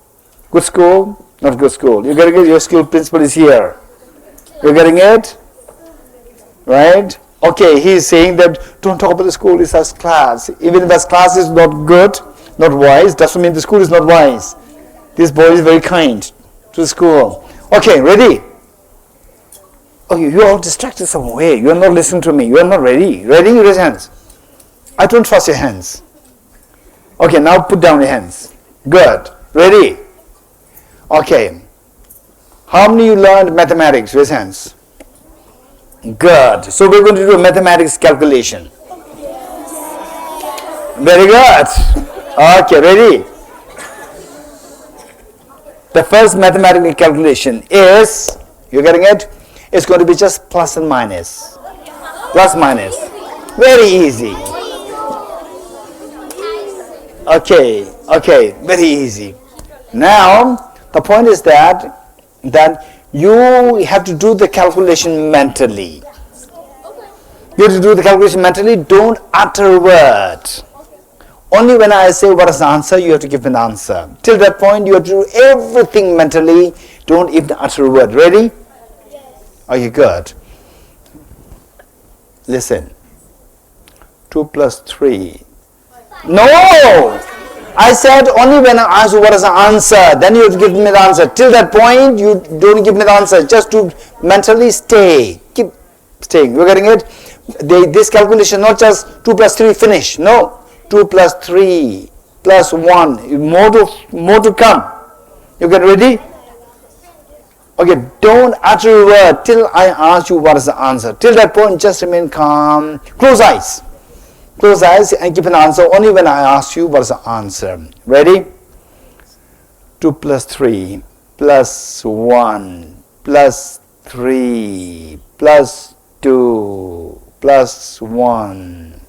Good school? Not good school. You're getting it? Your school principal is here. You're getting it? Right? Okay, he's saying that don't talk about the school, it's as class. Even if as class is not good, not wise, doesn't mean the school is not wise. This boy is very kind to the school. Okay, ready? Oh, you're all distracted some way. You're not listening to me. You're not ready. Ready? Raise hands. I don't trust your hands. Okay, now put down your hands. Good. Ready? Okay. How many you learned mathematics? Raise hands. Good. So we're going to do a mathematics calculation. Very good. Okay, ready? The first mathematical calculation is, you're getting it? It's going to be just plus and minus. Plus minus. Very easy. Okay, very easy. Now, the point is that you have to do the calculation mentally. You have to do the calculation mentally. Don't utter a word. Only when I say what is the answer, you have to give an answer. Till that point, you have to do everything mentally. Don't even utter a word. Ready? Okay, good. Listen. 2 plus 3. No! I said only when I ask you what is the answer, then you have to give me the answer. Till that point, you don't give me the answer. Just to mentally stay. Keep staying. You're getting it? This calculation, not just 2 plus 3, finish. No. 2 plus 3 plus 1. More to come. You get ready? Okay, don't utter a word till I ask you what is the answer. Till that point, just remain calm. Close eyes. Close eyes and give an answer only when I ask you what is the answer. Ready? 2 plus 3 plus 1 plus 3 plus 2 plus 1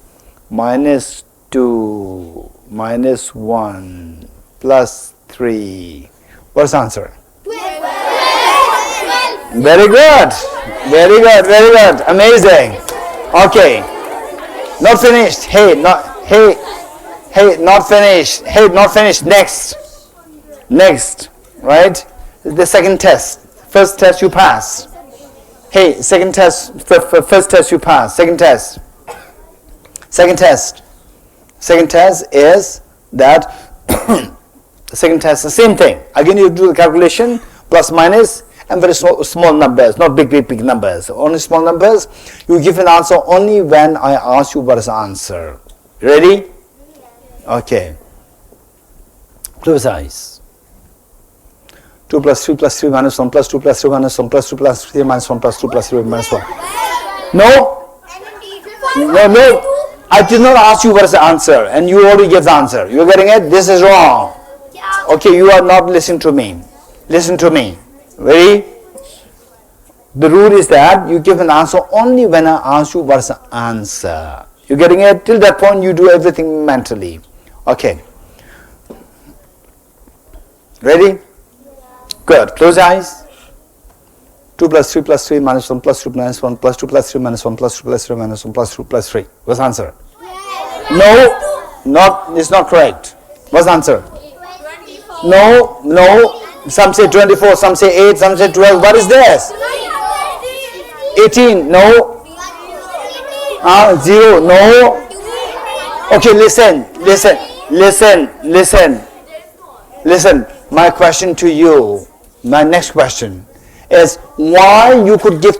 minus 2 minus 1 plus 3. What's the answer? 12. Very good. Very good. Very good. Amazing. Okay. Not finished. Hey, not finished. Hey, not finished. Next. Right? The second test. First test you pass. Hey, second test. First test you pass. Second test. Second test is that second test, the same thing. Again, you do the calculation, plus minus, and very small numbers, not big numbers. Only small numbers. You give an answer only when I ask you what is the answer. Ready? Okay. Close eyes. 2 plus 3 plus 3 minus 1 plus 2 plus 3 minus 1 plus 2 plus 3 minus 1 plus 2 plus 3 minus 1. No. I did not ask you what is the answer, and you already gave the answer. You're getting it? This is wrong. Okay, you are not listening to me. Listen to me. Ready? The rule is that you give an answer only when I ask you what is the answer. You're getting it? Till that point, you do everything mentally. Okay. Ready? Good. Close your eyes. 2 plus 3 plus 3 minus 1 plus 2 minus 1 plus 2 plus 3 minus 1 plus 2 plus 3 minus 1 plus 2 plus 3. What's the answer? No, it's not correct. What's the answer? 24. No. Some say 24, some say 8, some say 12. What is this? 18. No. 0. No. Okay, listen. My question to you, my next question is why you could give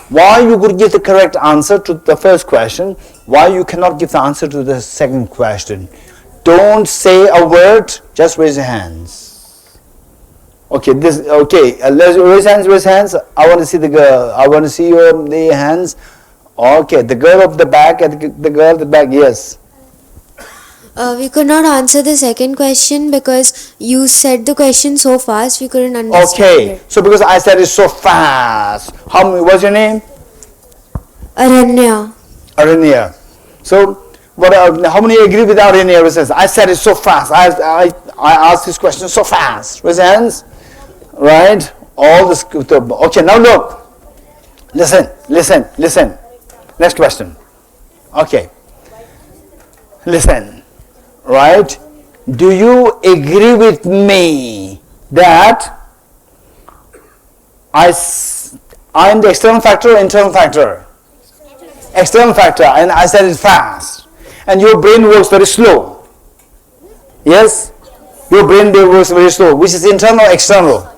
why you could give the correct answer to the first question, why you cannot give the answer to the second question. Don't say a word, just raise your hands. Okay, let's raise hands. I want to see the girl. I want to see the hands. Okay, the girl of the back and the girl at the back, yes. We could not answer the second question because you said the question so fast we couldn't understand it. So because I said it so fast. What's your name? Aranya. So how many agree with Aranya? I said it so fast. I asked this question so fast. Raise hands. Right? All this. Okay, now look. Listen. Next question. Okay. Listen. Right? Do you agree with me that I am the external factor or internal factor? External factor, and I said it fast. And your brain works very slow. Yes? Your brain works very slow. Which is internal or external?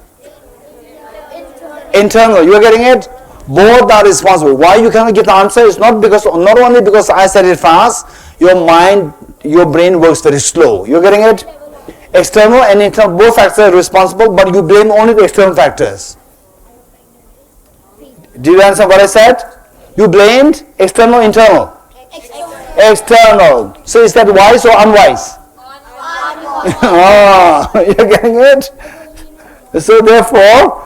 Internal. You are getting it? Both are responsible. Why you cannot get the answer is not only because I said it fast. Your brain works very slow. You're getting it? External and internal, both factors are responsible, but you blame only the external factors. Do you understand what I said? You blamed external, internal? External. So is that wise or unwise? You're getting it? So therefore,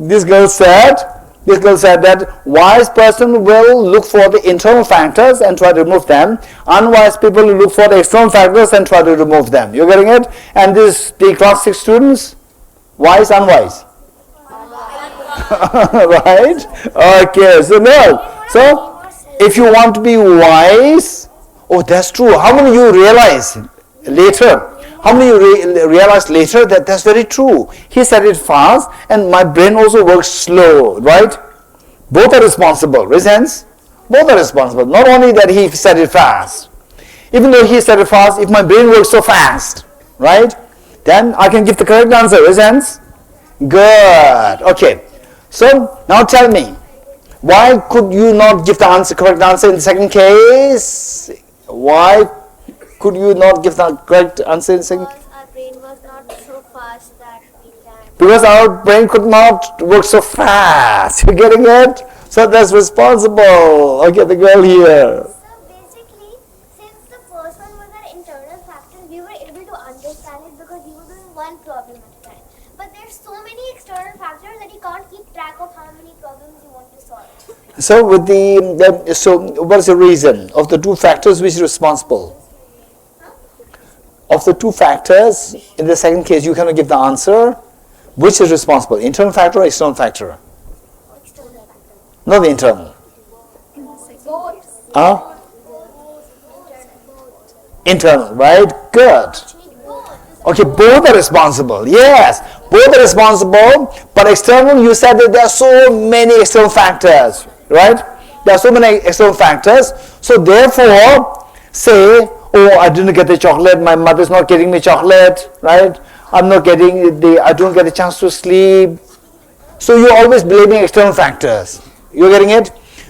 this girl said that wise person will look for the internal factors and try to remove them. Unwise people will look for the external factors and try to remove them. You're getting it? And the class 6 students, wise, unwise? Right? Okay, so if you want to be wise, that's true. How many of you realize later? How many of you realize later that that's very true? He said it fast and my brain also works slow, right? Both are responsible. Raise hands. Both are responsible. Not only that he said it fast. Even though he said it fast, if my brain works so fast, right? Then I can give the correct answer. Raise hands. Good. Okay. So now tell me, why could you not give the correct answer in the second case? Why could you not give the correct answer in the second? Because our brain was not so fast that we can. Because our brain could not work so fast. You getting it? So that's responsible. Okay, the girl here. So basically, since the first one was an internal factor, we were able to understand it because he was doing one problem at a time. But there's so many external factors that he can't keep track of how many problems you want to solve. So what is the reason of the two factors which is responsible? Of the two factors, in the second case, you cannot give the answer. Which is responsible? Internal factor or external factor? External factor. Not the internal. Internal, right? Good. Okay, both are responsible. Yes, both are responsible. But external, you said that there are so many external factors, right? There are so many external factors. So therefore, say, I didn't get the chocolate, my mother's not getting me chocolate, right? I don't get a chance to sleep. So you're always blaming external factors. You're getting it?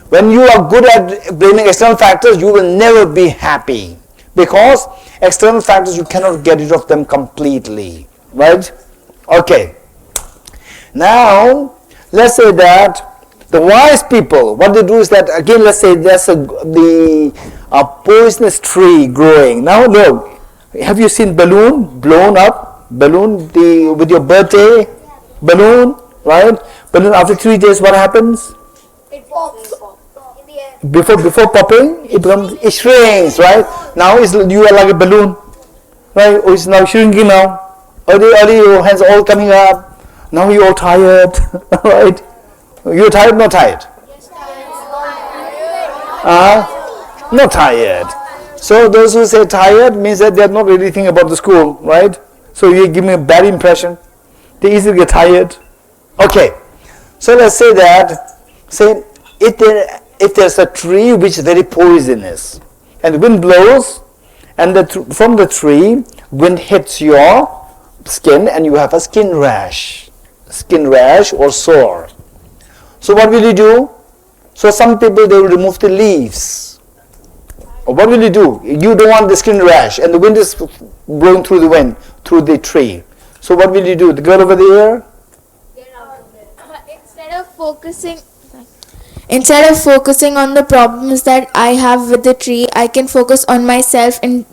When you are good at blaming external factors, you will never be happy. Because external factors, you cannot get rid of them completely, right? Okay. Now, let's say that the wise people, what they do is that, again, let's say there's a poisonous tree growing. Now look, have you seen balloon blown up? Balloon with your birthday balloon, right? Balloon after 3 days, what happens? It pops in the air. before popping, it shrinks, right? Now you are like a balloon, right? Oh, it's now shrinking now. Early your hands all coming up. Now you're all tired, right? You're tired, not tired? Not tired. So those who say tired means that they're not really thinking about the school, right? So you give me a bad impression. They easily get tired. Okay. So let's say that, if there's a tree which is very poisonous, and the wind blows, and from the tree, wind hits your skin, and you have a skin rash or sore. So what will you do? So some people, they will remove the leaves. Or what will you do? You don't want the skin rash, and the wind is blowing through the tree. So what will you do? The girl over there? Instead of focusing on the problems that I have with the tree, I can focus on myself and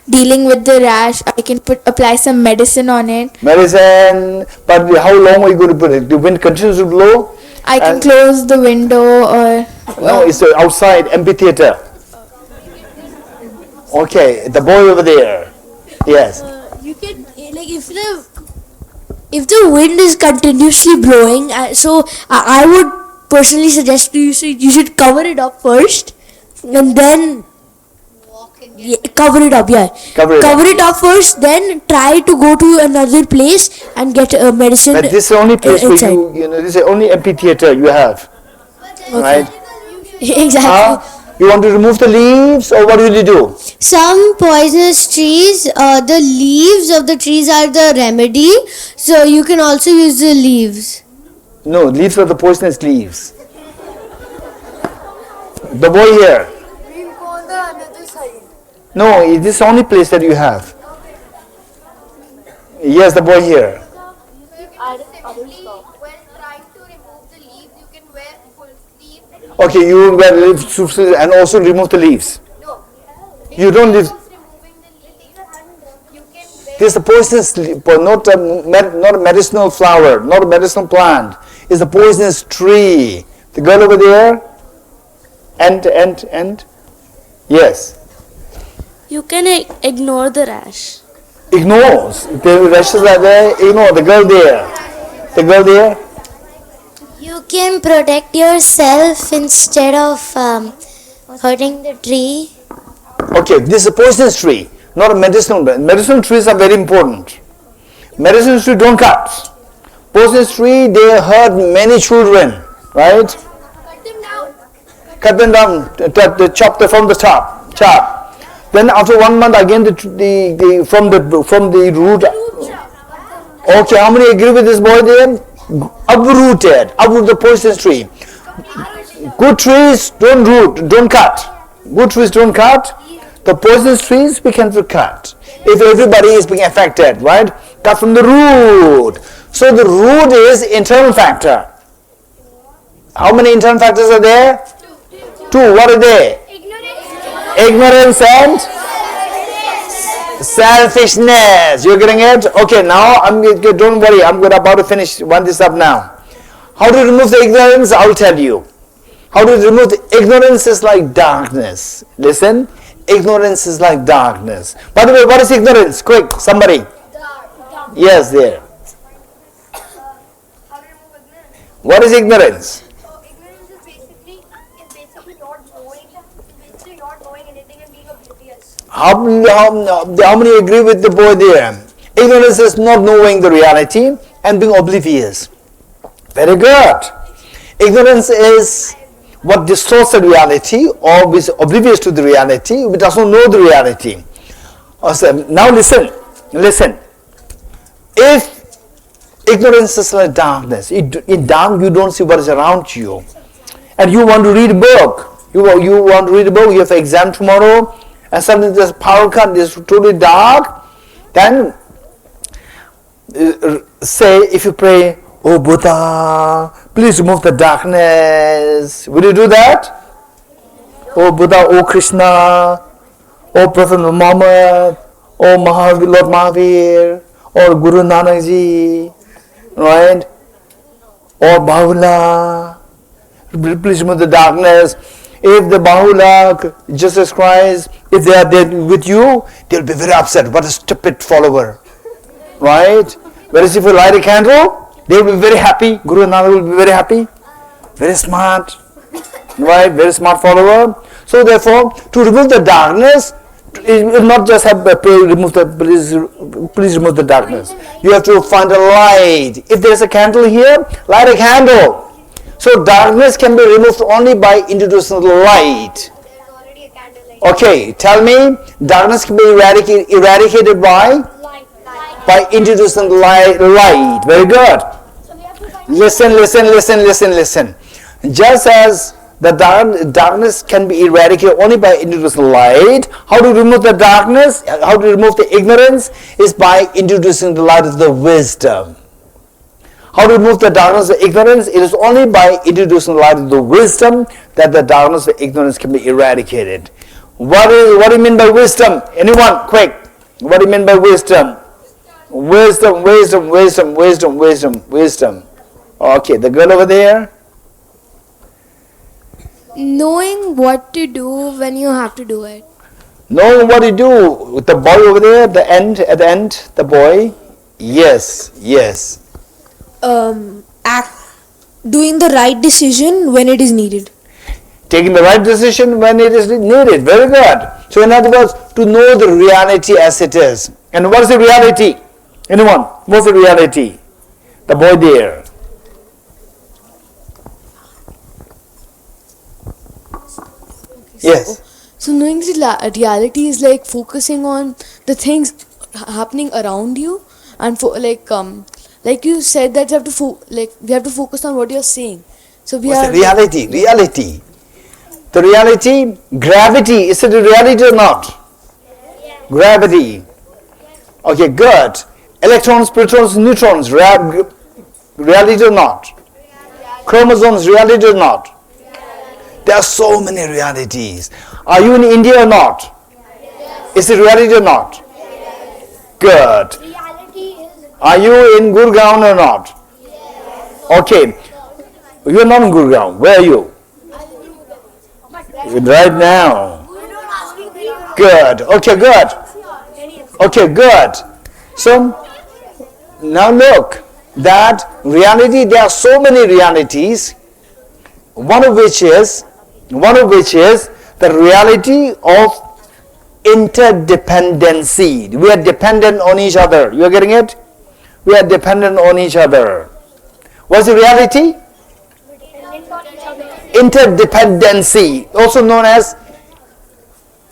dealing with the rash. I can apply some medicine on it. Medicine, but how long are you going to put it? The wind continues to blow? I can close the window or... No, it's outside, amphitheater. Okay, the boy over there. Yes. You can, like, if the wind is continuously blowing, so I would personally suggest you should cover it up first, and then cover it up first, then try to go to another place and get medicine. But this is the only place where this is the only amphitheater you have, right? Exactly. You want to remove the leaves, or what will you do? Some poisonous trees, the leaves of the trees are the remedy, so you can also use the leaves. No, leaves are the poisonous leaves. The boy here. We'll go on the another side. No, it is the only place that you have. Yes, the boy here. When trying to remove the leaves, you can wear full sleeve. Okay, you wear leaves and also remove the leaves. No. You don't leave. This is a poisonous leaf, not a medicinal flower, not a medicinal plant. It's a poisonous tree. The girl over there, and yes. You can ignore the rash. Ignores. The rashes are there. Ignore the girl there. The girl there. You can protect yourself instead of hurting the tree. Okay, this is a poisonous tree, not a medicinal. Medicinal trees are very important. Medicinal trees don't cut. Poisonous tree, they hurt many children, right? Cut them down. Chop them from the top. Chop. Then after 1 month again, from the root. Okay, how many agree with this boy there? Uproot the poisonous tree. Good trees don't cut. Good trees don't cut. The poisonous trees we can cut. If everybody is being affected, right? Cut from the root. So the root is internal factor. How many internal factors are there? Two. What are they? Ignorance and selfishness. You're getting it? Okay, now don't worry. I'm about to finish this up now. How to remove the ignorance? I'll tell you. How to remove the ignorance is like darkness. Listen. Ignorance is like darkness. By the way, what is ignorance? Quick, somebody. Yes, there. What is ignorance? Ignorance is basically not knowing anything and being oblivious. How many agree with the boy there? Ignorance is not knowing the reality and being oblivious. Very good. Ignorance is what distorts the reality or is oblivious to the reality, which does not know the reality. Awesome. Now listen. If ignorance is like darkness, in dark you don't see what is around you, and you want to read a book, you want to read a book, you have an exam tomorrow, and suddenly there's power cut, it's totally dark, then say, if you pray, "Oh Buddha, please remove the darkness." Will you do that? "Oh Buddha, oh Krishna, oh Prophet Muhammad, oh Lord Mahavir, or Guru Nanak Ji, right? Or Bahula, please remove the darkness." If the Bahula, Jesus Christ, if they are there with you, they'll be very upset. What a stupid follower. Right? Whereas if you light a candle, they will be very happy. Guru Nanak will be very happy. Very smart. Right? Very smart follower. So therefore, to remove the darkness, it will not just have please remove the darkness. You have to find a light. If there is a candle here, light a candle. So darkness can be removed only by introducing the light. Okay, tell me, darkness can be eradicated by introducing the light. Very good. Listen. Just as the darkness can be eradicated only by introducing light, how to remove the darkness, how to remove the ignorance is by introducing the light of the wisdom. How to remove the darkness of ignorance? It is only by introducing the light of the wisdom that the darkness of ignorance can be eradicated. What do you mean by wisdom? Anyone, quick. What do you mean by wisdom? Wisdom. Okay, the girl over there. Knowing what to do when you have to do it. Knowing what to do. With the boy over there, at the end, the boy. Yes. Doing the right decision when it is needed. Taking the right decision when it is needed. Very good. So in other words, to know the reality as it is. And what is the reality? Anyone? What's the reality? The boy there. Yes. So knowing the reality is like focusing on the things happening around you, and like you said that you have to we have to focus on what you're saying. So What's the reality? The reality, gravity, is it a reality or not? Yes. Gravity. Okay, good. Electrons, protons, neutrons, reality or not? Yes. Chromosomes, reality or not? Yes. There are so many realities. Are you in India or not? Yes. Is it reality or not? Yes. Good. Are you in Gurugram or not? Yes. Okay. You are not in Gurugram. Where are you? Right now. Good. Okay, good. So, now look, that reality, there are so many realities, one of which is the reality of interdependency. We are dependent on each other. You are getting it? We are dependent on each other. What's the reality? Interdependency, also known as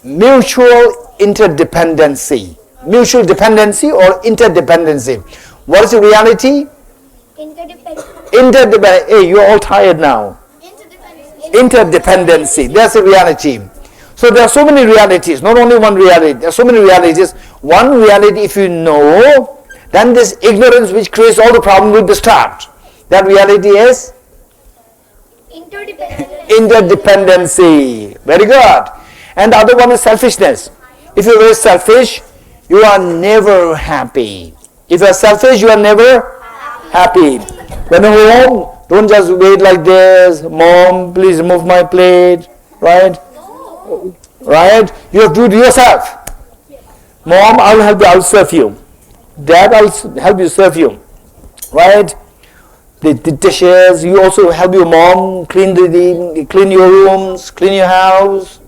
mutual interdependency. Mutual dependency or interdependency. What is the reality? Interdependency. Hey, you're all tired now. Interdependency. That's the reality. So there are so many realities, not only one reality. There are so many realities. One reality, if you know, then this ignorance which creates all the problem will be stopped. That reality is interdependency. Very good. And the other one is selfishness. If you're very selfish, you are never happy. If you are selfish, you are never happy. When you're home, don't just wait like this. Mom, please remove my plate. Right? Right? You have to do it yourself. Mom, I will help you. I will serve you. Dad, I will help you serve you. Right? The dishes. You also help your mom clean clean your rooms, clean your house,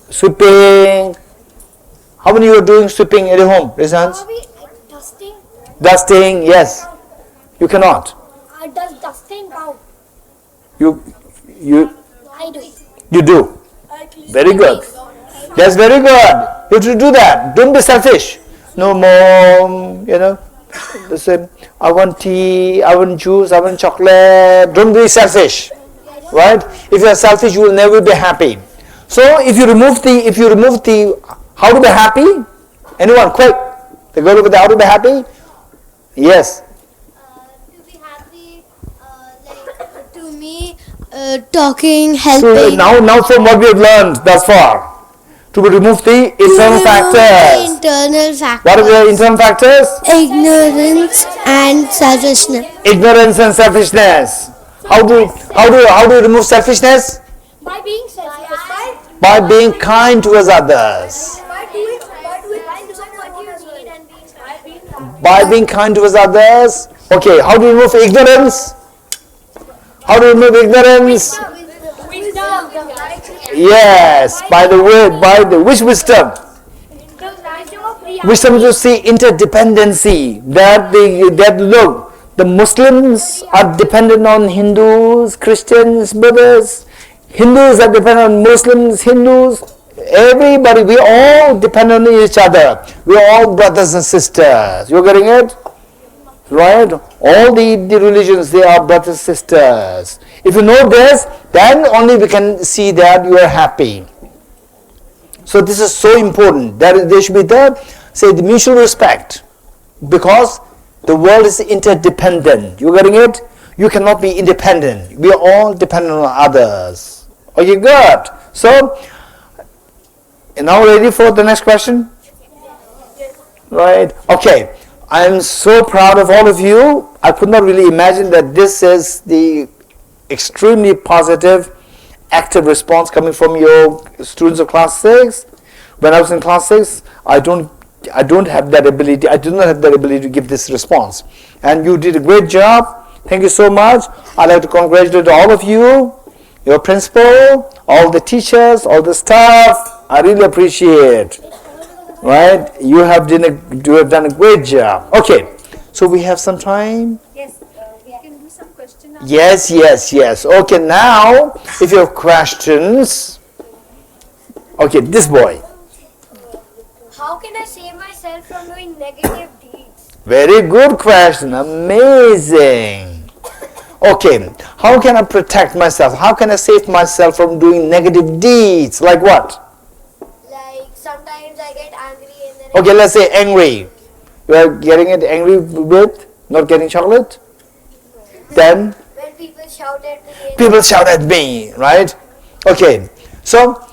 sweeping. How many of you are doing sweeping at your home? Raise hands. Dusting? Dusting, yes. You cannot. Does dusting count? You I do. You do. Very good. That's very good. You have to do that. Don't be selfish. No, mom, listen, I want tea, I want juice, I want chocolate. Don't be selfish. Right? If you are selfish, you will never be happy. So if you remove the how to be happy? Anyone, quick. The girl over there, how to be happy? Yes. To be happy, to me, talking, helping. So now from what we have learned thus far, to remove the internal factors. Internal factors. What are the internal factors? Ignorance and selfishness. Ignorance and selfishness. How do you remove selfishness? By being selfish. By being kind towards others. By being kind towards others. Okay, how do you remove ignorance? How do you remove ignorance? Yes, by the word, by the which wisdom? Wisdom to see interdependency. That look, the Muslims are dependent on Hindus, Christians, Buddhists. Hindus are dependent on Muslims, Hindus. Everybody, we all depend on each other. We are all brothers and sisters. You're getting it? Right? All the religions, they are brothers and sisters. If you know this, then only we can see that you are happy. So this is so important. That there should be the mutual respect. Because the world is interdependent. You're getting it? You cannot be independent. We are all dependent on others. Okay, good. So, now ready for the next question? Right? Okay. I am so proud of all of you. I could not really imagine that this is the extremely positive, active response coming from your students of class 6. When I was in class 6, I don't have that ability. I do not have that ability to give this response. And you did a great job. Thank you so much. I'd like to congratulate all of you, your principal, all the teachers, all the staff. I really appreciate. Right? You have done a great job. Okay. So we have some time. Yes, we can do some question. Yes. Okay, now if you have questions. Okay, this boy. How can I save myself from doing negative deeds? Very good question. Amazing. Okay, how can I protect myself? How can I save myself from doing negative deeds? Like what? Like sometimes I get angry and then Okay, let's say angry. You are getting it angry with not getting chocolate? Then? When people shout at me. People shout at me, right? Okay, so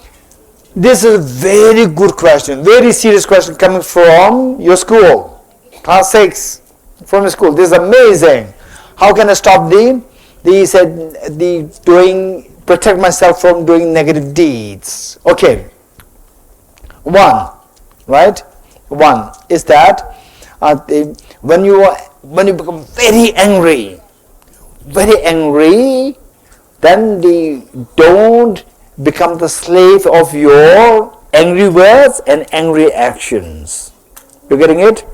this is a very good question, very serious question coming from your school, class 6, from your school. This is amazing. How can I stop protect myself from doing negative deeds? Okay, one is that when you become very angry, then don't become the slave of your angry words and angry actions. You're getting it?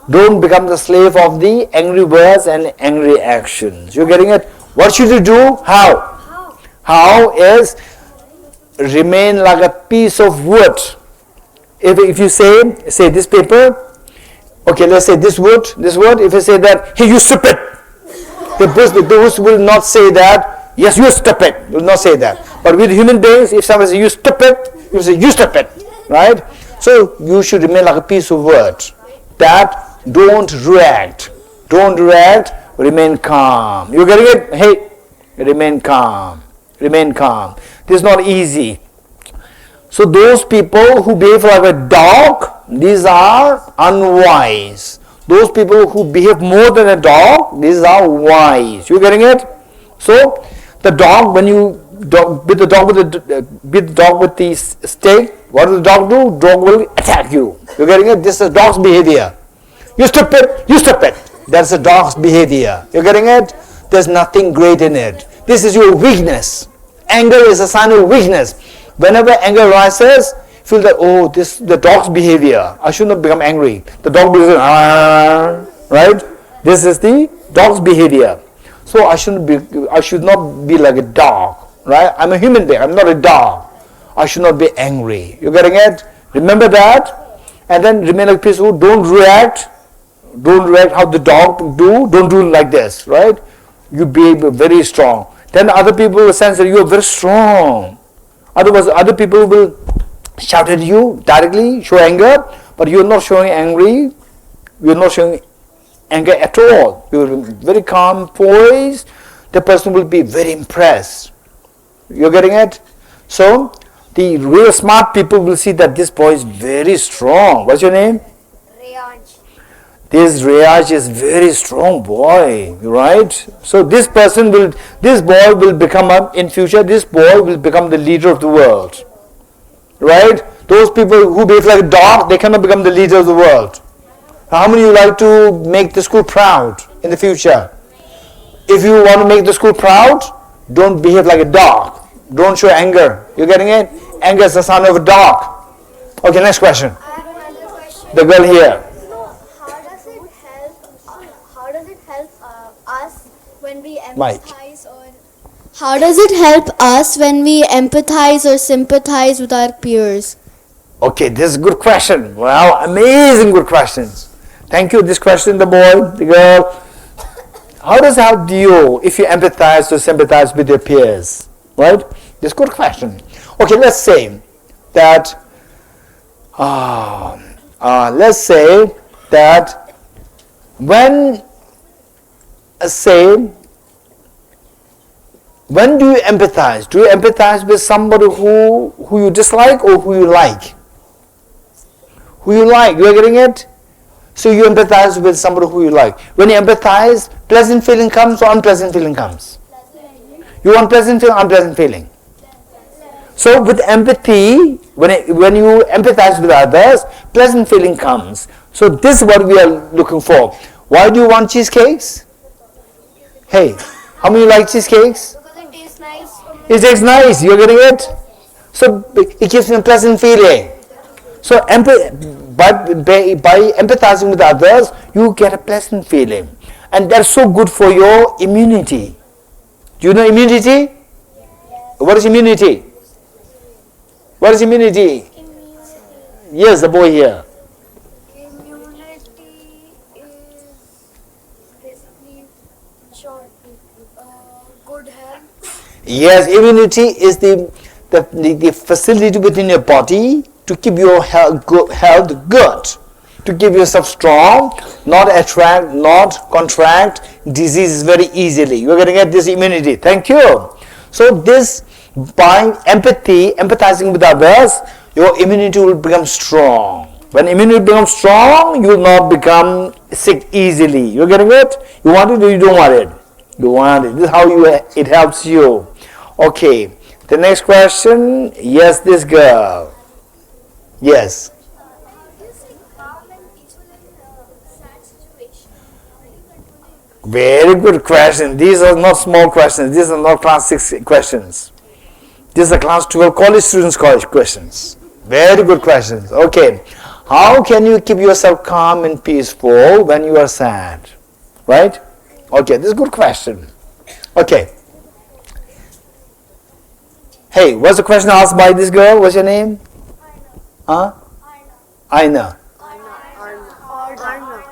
Don't become the slave of the angry words and angry actions. You're getting it? What should you do? How is remain like a piece of wood. If you say this paper, okay, let's say this wood, if you say that, hey, you stupid, the Buddhist will not say that, yes, you stupid, will not say that. But with human beings, if someone says you stupid, you say you stupid, right? So you should remain like a piece of wood. That don't react, remain calm. You getting it? Hey, remain calm. This is not easy. So those people who behave like a dog, these are unwise. Those people who behave more than a dog, these are wise. You getting it? So the dog, when you beat the dog with the stick, what does the dog do? Dog will attack you. You getting it? This is dog's behavior. You stupid. That's a dog's behavior. You getting it? There's nothing great in it. This is your weakness. Anger is a sign of weakness. Whenever anger rises, feel that, oh, this is the dog's behavior. I should not become angry. The dog will say, right? This is the dog's behavior. So I should not be like a dog, right? I'm a human being. I'm not a dog. I should not be angry. You getting it? Remember that, and then remain like peaceful. Don't react how the dog do. Don't do like this, right? You be very strong. Then other people will sense that you are very strong. Otherwise, other people will shout at you directly, show anger, but you are not showing angry. You are not showing anger at all. You are very calm, poised. The person will be very impressed. You're getting it? So, the real smart people will see that this boy is very strong. What's your name? Riyaj. This Riyaj is very strong boy, right? So this boy will become, in future, this boy will become the leader of the world. right? Those people who behave like a dog, they cannot become the leader of the world. How many of you like to make the school proud in the future? If you want to make the school proud, don't behave like a dog. Don't show anger. You getting it? Anger is the sign of a dog. Okay, next question. I have another question. The girl here. So, how does it help us when we Mike. empathize or How does it help us when we empathize or sympathize with our peers? Okay, this is a good question. Wow, amazing good questions. Thank you. This question, the boy, the girl. How does it help you if you empathize or sympathize with your peers? Right? This is a good question. Okay, let's say that when do you empathize? Do you empathize with somebody who you dislike or who you like? Who you like, you are getting it? So you empathize with somebody who you like. When you empathize, pleasant feeling comes or unpleasant feeling comes? You want pleasant feeling, unpleasant feeling? So with empathy, when you empathize with others, pleasant feeling comes. So this is what we are looking for. Why do you want cheesecakes? Hey, how many like cheesecakes? because it tastes nice? It tastes nice, you're getting it? So it gives me a pleasant feeling. So by empathizing with others, you get a pleasant feeling. And that's so good for your immunity. Do you know immunity? What is immunity? What is immunity? Yes, the boy here. Immunity is basically short, good health. Yes, immunity is the facility within your body to keep your health good, to keep yourself strong, not attract, not contract diseases very easily. You are going to get this immunity. Thank you. So this, by empathizing with others, your immunity will become strong. When immunity becomes strong, you will not become sick easily. You are getting it? You want it or you don't want it? You want it. This is how it helps you. Okay. The next question. Yes, this girl. Yes. Very good question. These are not small questions. These are not class 6 questions. These are class 12 college students' college questions. Very good questions. Okay. How can you keep yourself calm and peaceful when you are sad? Right? Okay, this is a good question. Okay. Hey, what's the question asked by this girl? What's your name? Aina.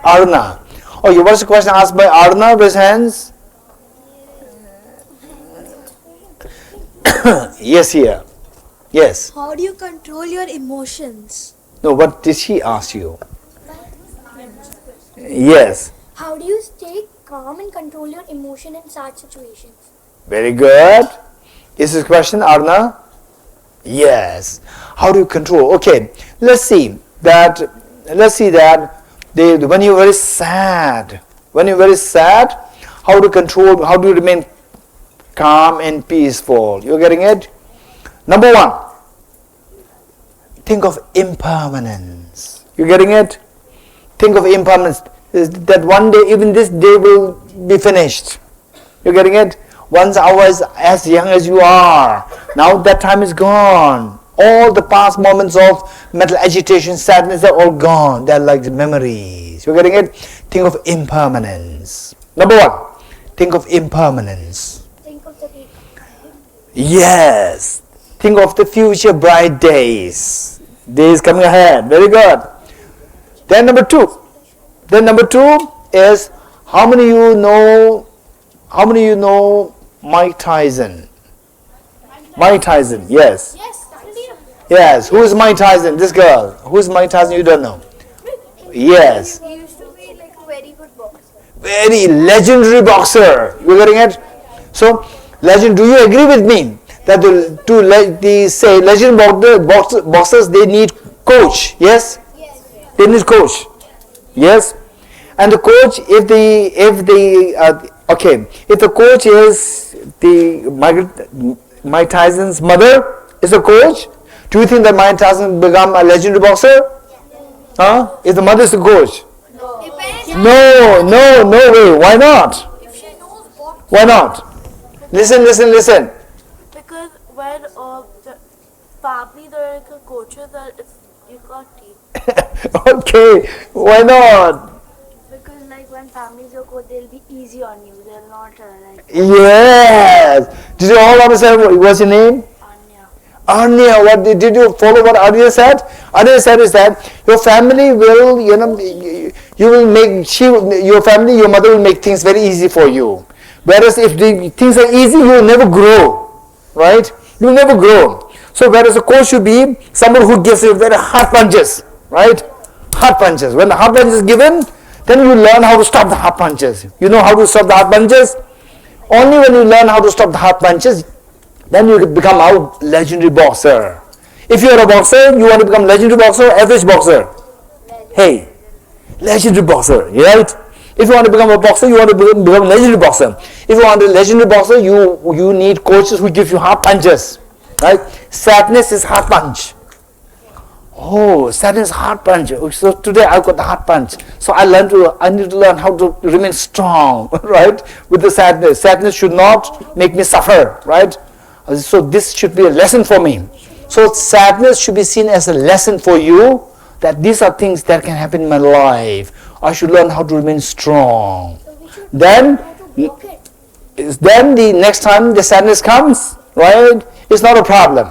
Arna. Okay, what's the question asked by Arna? Raise hands. Yes, here. Yes. How do you control your emotions? No, what did she ask you? Yes. How do you stay calm and control your emotion in such situations? Very good. Is this question, Arna? Yes. How do you control? Okay, let's see that when you're very sad, how to control, how do you remain calm and peaceful? You're getting it? Number one, think of impermanence. You're getting it? Think of impermanence. That one day, even this day will be finished. You're getting it? Once I was as young as you are. Now that time is gone. All the past moments of mental agitation, sadness are all gone. They're like the memories. You're getting it? Think of impermanence. Number one, think of impermanence. Think of the day. Yes. Think of the future bright days. Days coming ahead. Very good. Then number two is, how many of you know Mike Tyson? Mike Tyson, yes. Yes, who is Mike Tyson? This girl. Who is Mike Tyson? You don't know. Yes. He used to be like a very good boxer. Very legendary boxer. You getting it? So, legend, do you agree with me that legend boxers, they need coach? Yes? They need coach. Yes? And the coach, if the coach is Mike Tyson's mother is a coach, Do you think that my task is to become a legendary boxer? Huh? If the mother is the coach? No, no way. Why not? Why not? Listen. Because when the family there are coaches, that you can't teach. Okay, why not? Because like when families are coach, they'll be easy on you. They'll not like. Yes. Did you all understand what's your name? Anya, what did you follow what Anya said? Anya said is that your family will, your mother will make things very easy for you. Whereas if the things are easy, you will never grow, right? You will never grow. So whereas a coach should be someone who gives you very hard punches, right? Hard punches. When the hard punch is given, then you learn how to stop the hard punches. You know how to stop the hard punches? Only when you learn how to stop the hard punches, then you become a legendary boxer. If you are a boxer, you want to become legendary boxer or average boxer? Hey, legendary boxer, right? If you want to become a boxer, you want to become a legendary boxer. If you want a legendary boxer, you need coaches who give you hard punches, right? Sadness is hard punch. Oh, sadness is hard punch. So today I got the hard punch. So I need to learn how to remain strong, right? With the sadness. Sadness should not make me suffer, right? So this should be a lesson for me. So sadness should be seen as a lesson for you, that these are things that can happen in my life. I should learn how to remain strong. Then the next time the sadness comes, right, it's not a problem.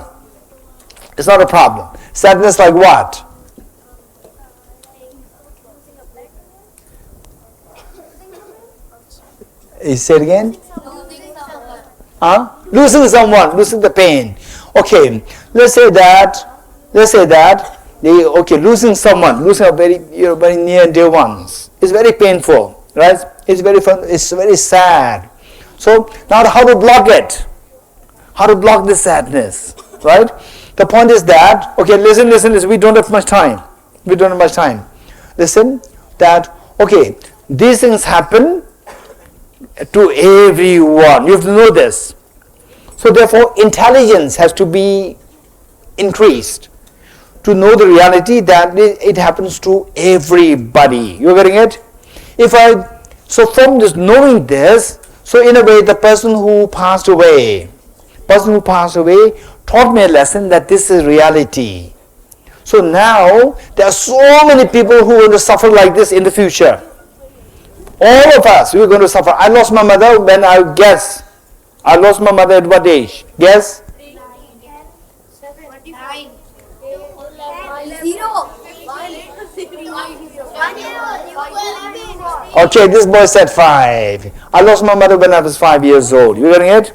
It's not a problem. Sadness like what? You say it again? Losing someone, losing the pain. Okay, let's say that losing someone, losing a very near and dear ones is very painful, right? It's very fun. It's very sad. So now, how to block it? How to block this sadness, right? The point is that, okay, listen. We don't have much time. Listen, that okay, these things happen to everyone. You have to know this. So therefore, intelligence has to be increased to know the reality that it happens to everybody. You're getting it? So from this knowing this, so in a way, the person who passed away taught me a lesson that this is reality. So now there are so many people who are going to suffer like this in the future. All of us, we are going to suffer. I lost my mother when I lost my mother at what age? Guess? 0. Okay, this boy said 5. I lost my mother when I was 5 years old. You getting it?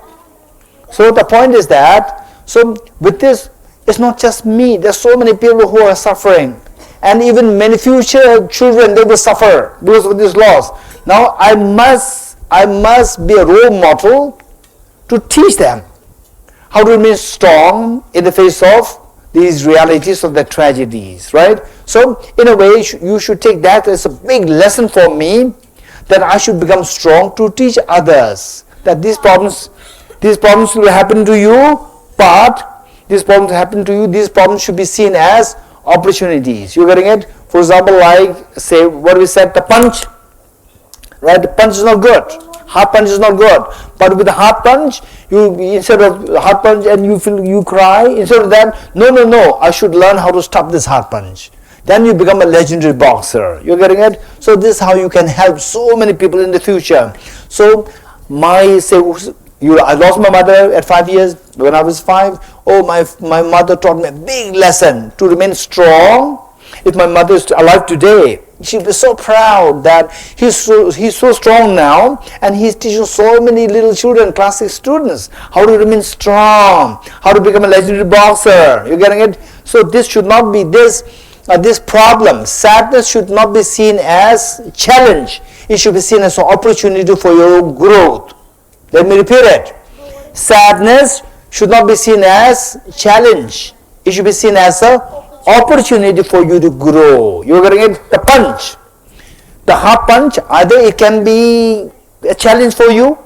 So the point is that, so with this, it's not just me. There's so many people who are suffering. And even many future children, they will suffer because of this loss. Now I must be a role model to teach them how to remain strong in the face of these realities of the tragedies, right? So in a way, you should take that as a big lesson for me, that I should become strong to teach others that these problems will happen to you, but these problems should be seen as opportunities. You getting it? For example, like say what we said, the punch, right? The punch is not good. Hard punch is not good. But with the hard punch, instead of hard punch and you cry, instead of that, no, I should learn how to stop this hard punch. Then you become a legendary boxer. You're getting it? So this is how you can help so many people in the future. So I lost my mother at 5 years when I was 5. Oh, my mother taught me a big lesson to remain strong. If my mother is alive today, she'll be so proud that he's so strong now, and he's teaching so many little children, class 6 students, how to remain strong, how to become a legendary boxer. You're getting it? So this should not be this problem. Sadness should not be seen as challenge. It should be seen as an opportunity for your growth. Let me repeat it. Sadness should not be seen as challenge. It should be seen as an opportunity for you to grow. You're getting it? The punch, the hard punch, either it can be a challenge for you,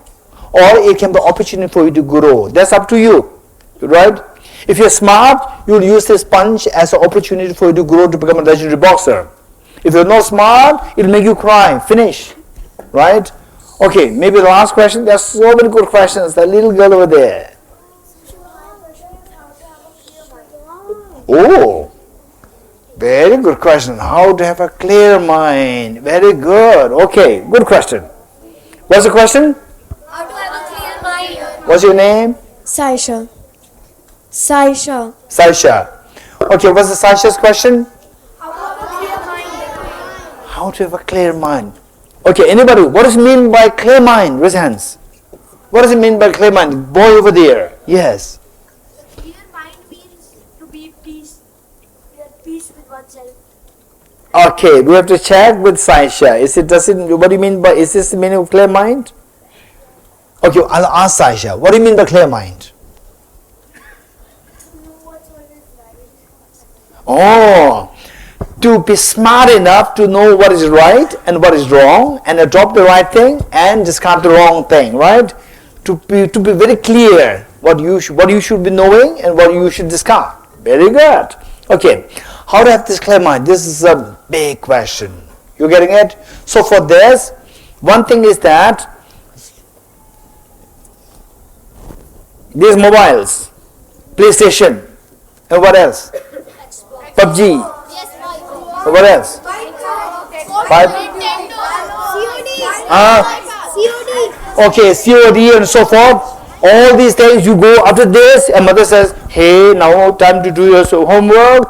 or it can be an opportunity for you to grow. That's up to you, right? If you're smart, you'll use this punch as an opportunity for you to grow to become a legendary boxer. If you're not smart, it'll make you cry. Finish. Right? Okay, maybe the last question. There's so many good questions. The little girl over there. Oh, very good question. How to have a clear mind. Very good. Okay, good question. What's the question? How to have a clear mind. What's your name? Saisha. Saisha. Saisha. Okay, what's the Saisha's question? How to have a clear mind. How to have a clear mind. Okay, anybody, what does it mean by clear mind? Raise hands. What does it mean by clear mind? Boy over there. Yes. Clear mind means to be peace. Be at peace with oneself. Okay, we have to check with Saisha. What do you mean by, is this the meaning of clear mind? Okay, I'll ask Saisha. What do you mean by clear mind? Oh, to be smart enough to know what is right and what is wrong and adopt the right thing and discard the wrong thing, right? To be very clear what you should be knowing and what you should discard. Very good. Okay, how to have this clear mind? This is a big question. You getting it? So for this, one thing is that these mobiles, PlayStation, and what else? PUBG. What else? Okay, COD and so forth. All these things you go after this, and mother says, hey, now time to do your homework.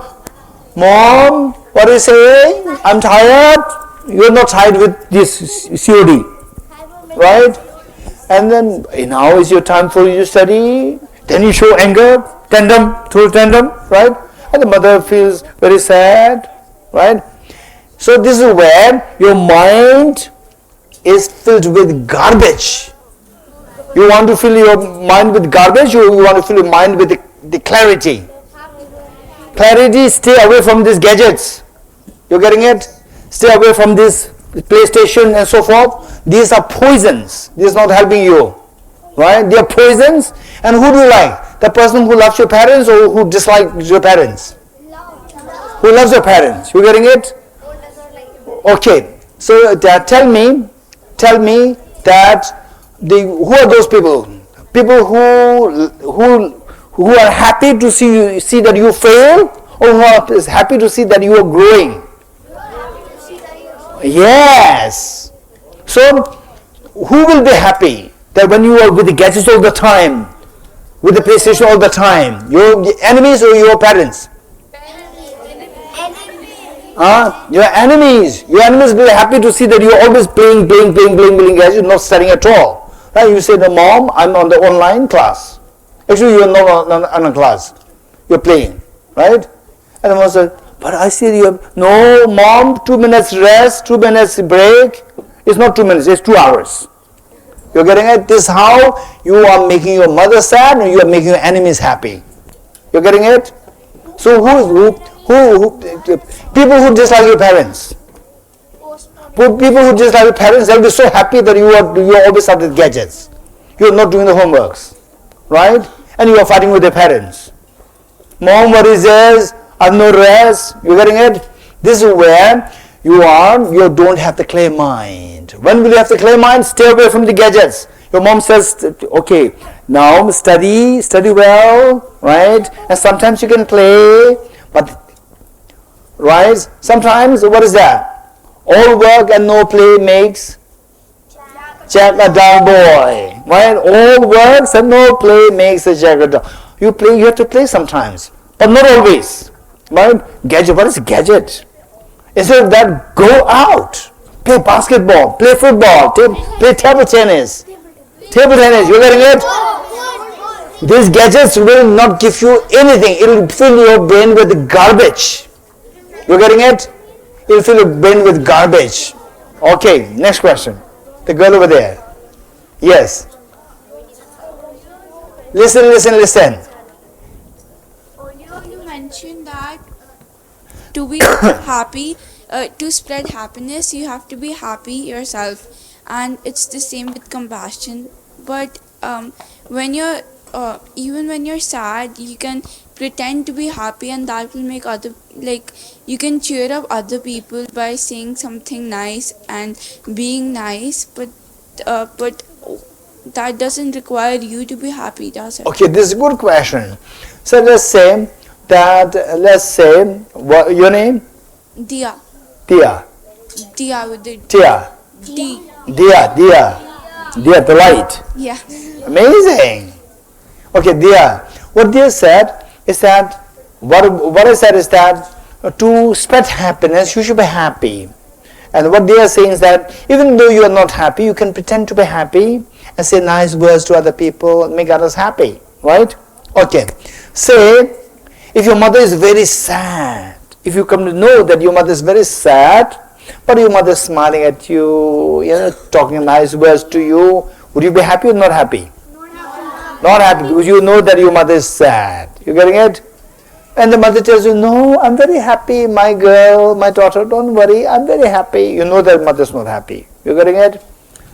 Mom, what are you saying? I'm tired. You're not tired with this COD. Right? And then now is your time for you to study. Then you show anger, through tantrum, right? And the mother feels very sad, right? So this is where your mind is filled with garbage. You want to fill your mind with garbage, or you want to fill your mind with the clarity? Clarity, stay away from these gadgets. You're getting it? Stay away from this PlayStation and so forth. These are poisons. This is not helping you. Right? They are poisons. And who do you like? The person who loves your parents or who dislikes your parents? Who loves your parents? You getting it? Okay. So tell me that who are those people? People who are happy to see that you fail, or who are happy to see that you are growing? Yes. So who will be happy that when you are with the gadgets all the time, with the PlayStation all the time, your enemies or your parents? Your enemies. Your enemies will be happy to see that you are always playing gadgets, not studying at all. Right? You say, the mom, I'm on the online class. Actually, you are not on a class. You're playing, right? And the mom says, but I see you have, no, mom, 2 minutes rest, 2 minutes break. It's not 2 minutes, it's 2 hours. You're getting it? This is how you are making your mother sad, and you are making your enemies happy. You're getting it? So who people who dislike your parents? People who dislike your parents, they'll be so happy that you are always out with gadgets. You're not doing the homeworks, right? And you are fighting with your parents. Mom, what is this? I have no rest. You're getting it? This is where you don't have the clear mind. When will you have the clear mind? Stay away from the gadgets. Your mom says, okay, now study well, right? And sometimes you can play, but, right? Sometimes, what is that? All work and no play makes Jack a dull boy, right? All work and no play makes a Jack a dull. You have to play sometimes, but not always, right? Gadget, what is a gadget? Instead of that, go out, play basketball, play football, play table tennis. Table tennis, you're getting it? These gadgets will not give you anything. It will fill your brain with garbage. You're getting it? It will fill your brain with garbage. Okay, next question. The girl over there. Yes. Listen. Earlier you mentioned that to be happy, to spread happiness, you have to be happy yourself, and it's the same with compassion. But when you're even when you're sad, you can pretend to be happy, and that will make other, like, you can cheer up other people by saying something nice and being nice, but that doesn't require you to be happy, does it? Okay, this is a good question. So let's say, what your name? Dia. Tia. Dia with the Tia. D. Dia, the light. Yeah. Amazing. Okay, Dia. What Dia said is that, what I said is that to spread happiness, you should be happy. And what they are saying is that even though you are not happy, you can pretend to be happy and say nice words to other people and make others happy, right? Okay. Say, if your mother is very sad, if you come to know that your mother is very sad, but your mother is smiling at you, talking nice words to you, would you be happy or not happy? Not happy, because you know that your mother is sad. You getting it? And the mother tells you, no, I'm very happy, my girl, my daughter, don't worry, I'm very happy. You know that mother is not happy. You getting it?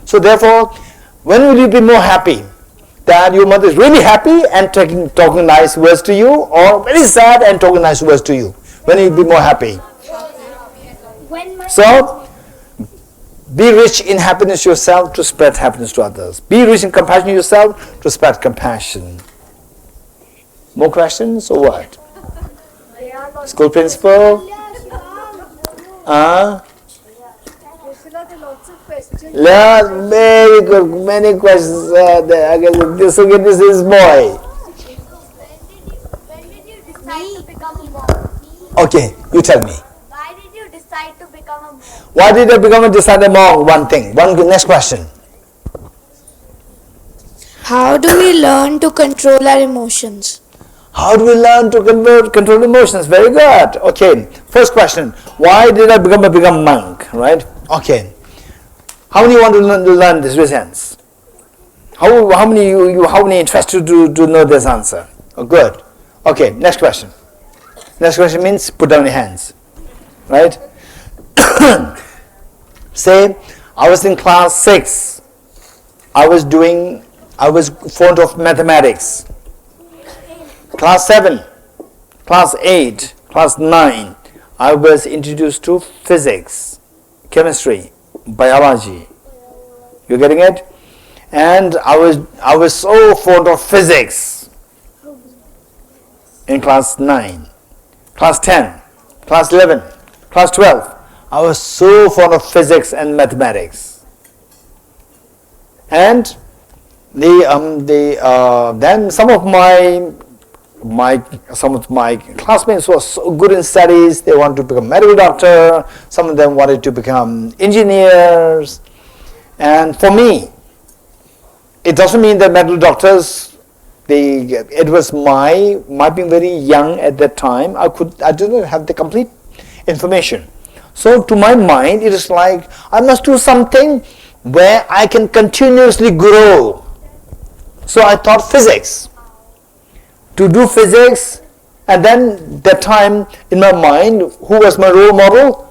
So therefore, when will you be more happy? That your mother is really happy and talking nice words to you, or very sad and talking nice words to you? When will you be more happy? So, be rich in happiness yourself to spread happiness to others. Be rich in compassion yourself to spread compassion. More questions or what? School principal? Yeah, very good. Many questions there. I guess this is boy. When did you decide to become a monk? Okay, you tell me. Why did you decide to become a monk? Why did I become a decided monk? One thing. Next question. How do we learn to control our emotions? How do we learn to control emotions? Very good. Okay. First question. Why did I become a monk? Right? Okay. How many want to learn this sense? How many interested to know this answer? Oh, good. Okay. Next question. Next question means put down your hands. Right? Say, I was in class 6. I was fond of mathematics. Class 7, class 8, class 9, I was introduced to physics, chemistry, biology. You getting it? And I was so fond of physics in class 9, class 10, class 11, class 12. I was so fond of physics and mathematics. And then some of my classmates were so good in studies. They wanted to become medical doctor. Some of them wanted to become engineers. And for me, it doesn't mean that medical doctors. It was my being very young at that time. I didn't have the complete information. So to my mind, it is like I must do something where I can continuously grow. So I thought physics. To do physics, and then that time in my mind, who was my role model?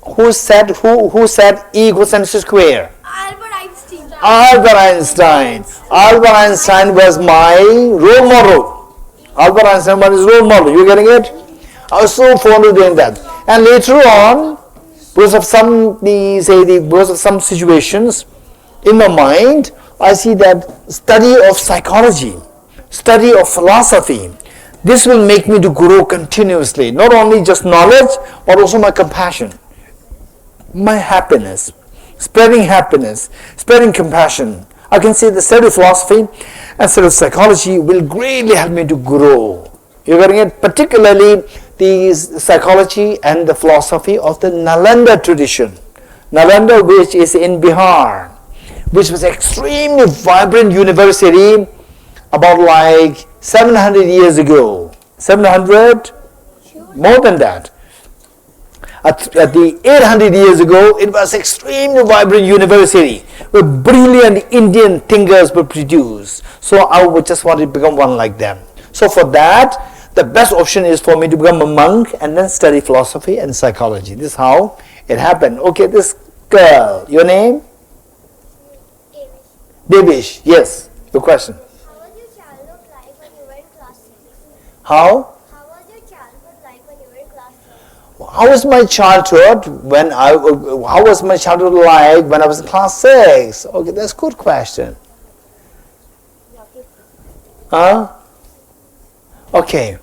Who said E equals mc square? Albert Einstein. Albert Einstein. Albert Einstein was my role model. Albert Einstein was his role model. You getting it? I was so fond of doing that. And later on, because of some situations in my mind, I see that study of psychology, study of philosophy, this will make me to grow continuously. Not only just knowledge, but also my compassion, my happiness, spreading compassion. I can say the study of philosophy and study of psychology will greatly help me to grow. You're getting it? Particularly the psychology and the philosophy of the Nalanda tradition. Nalanda, which is in Bihar, which was extremely vibrant university about like 700 years ago. 700? More than that. At the 800 years ago, it was extremely vibrant university where brilliant Indian thinkers were produced. So I would just want to become one like them. So for that, the best option is for me to become a monk and then study philosophy and psychology. This is how it happened. Okay, this girl, your name? Devish. Yes, your question. How was your childhood life when you were in class 6? How? How was your childhood like when you were in class 6? How was my childhood how was my childhood like when I was in class 6? Okay, that's a good question. Huh? Okay,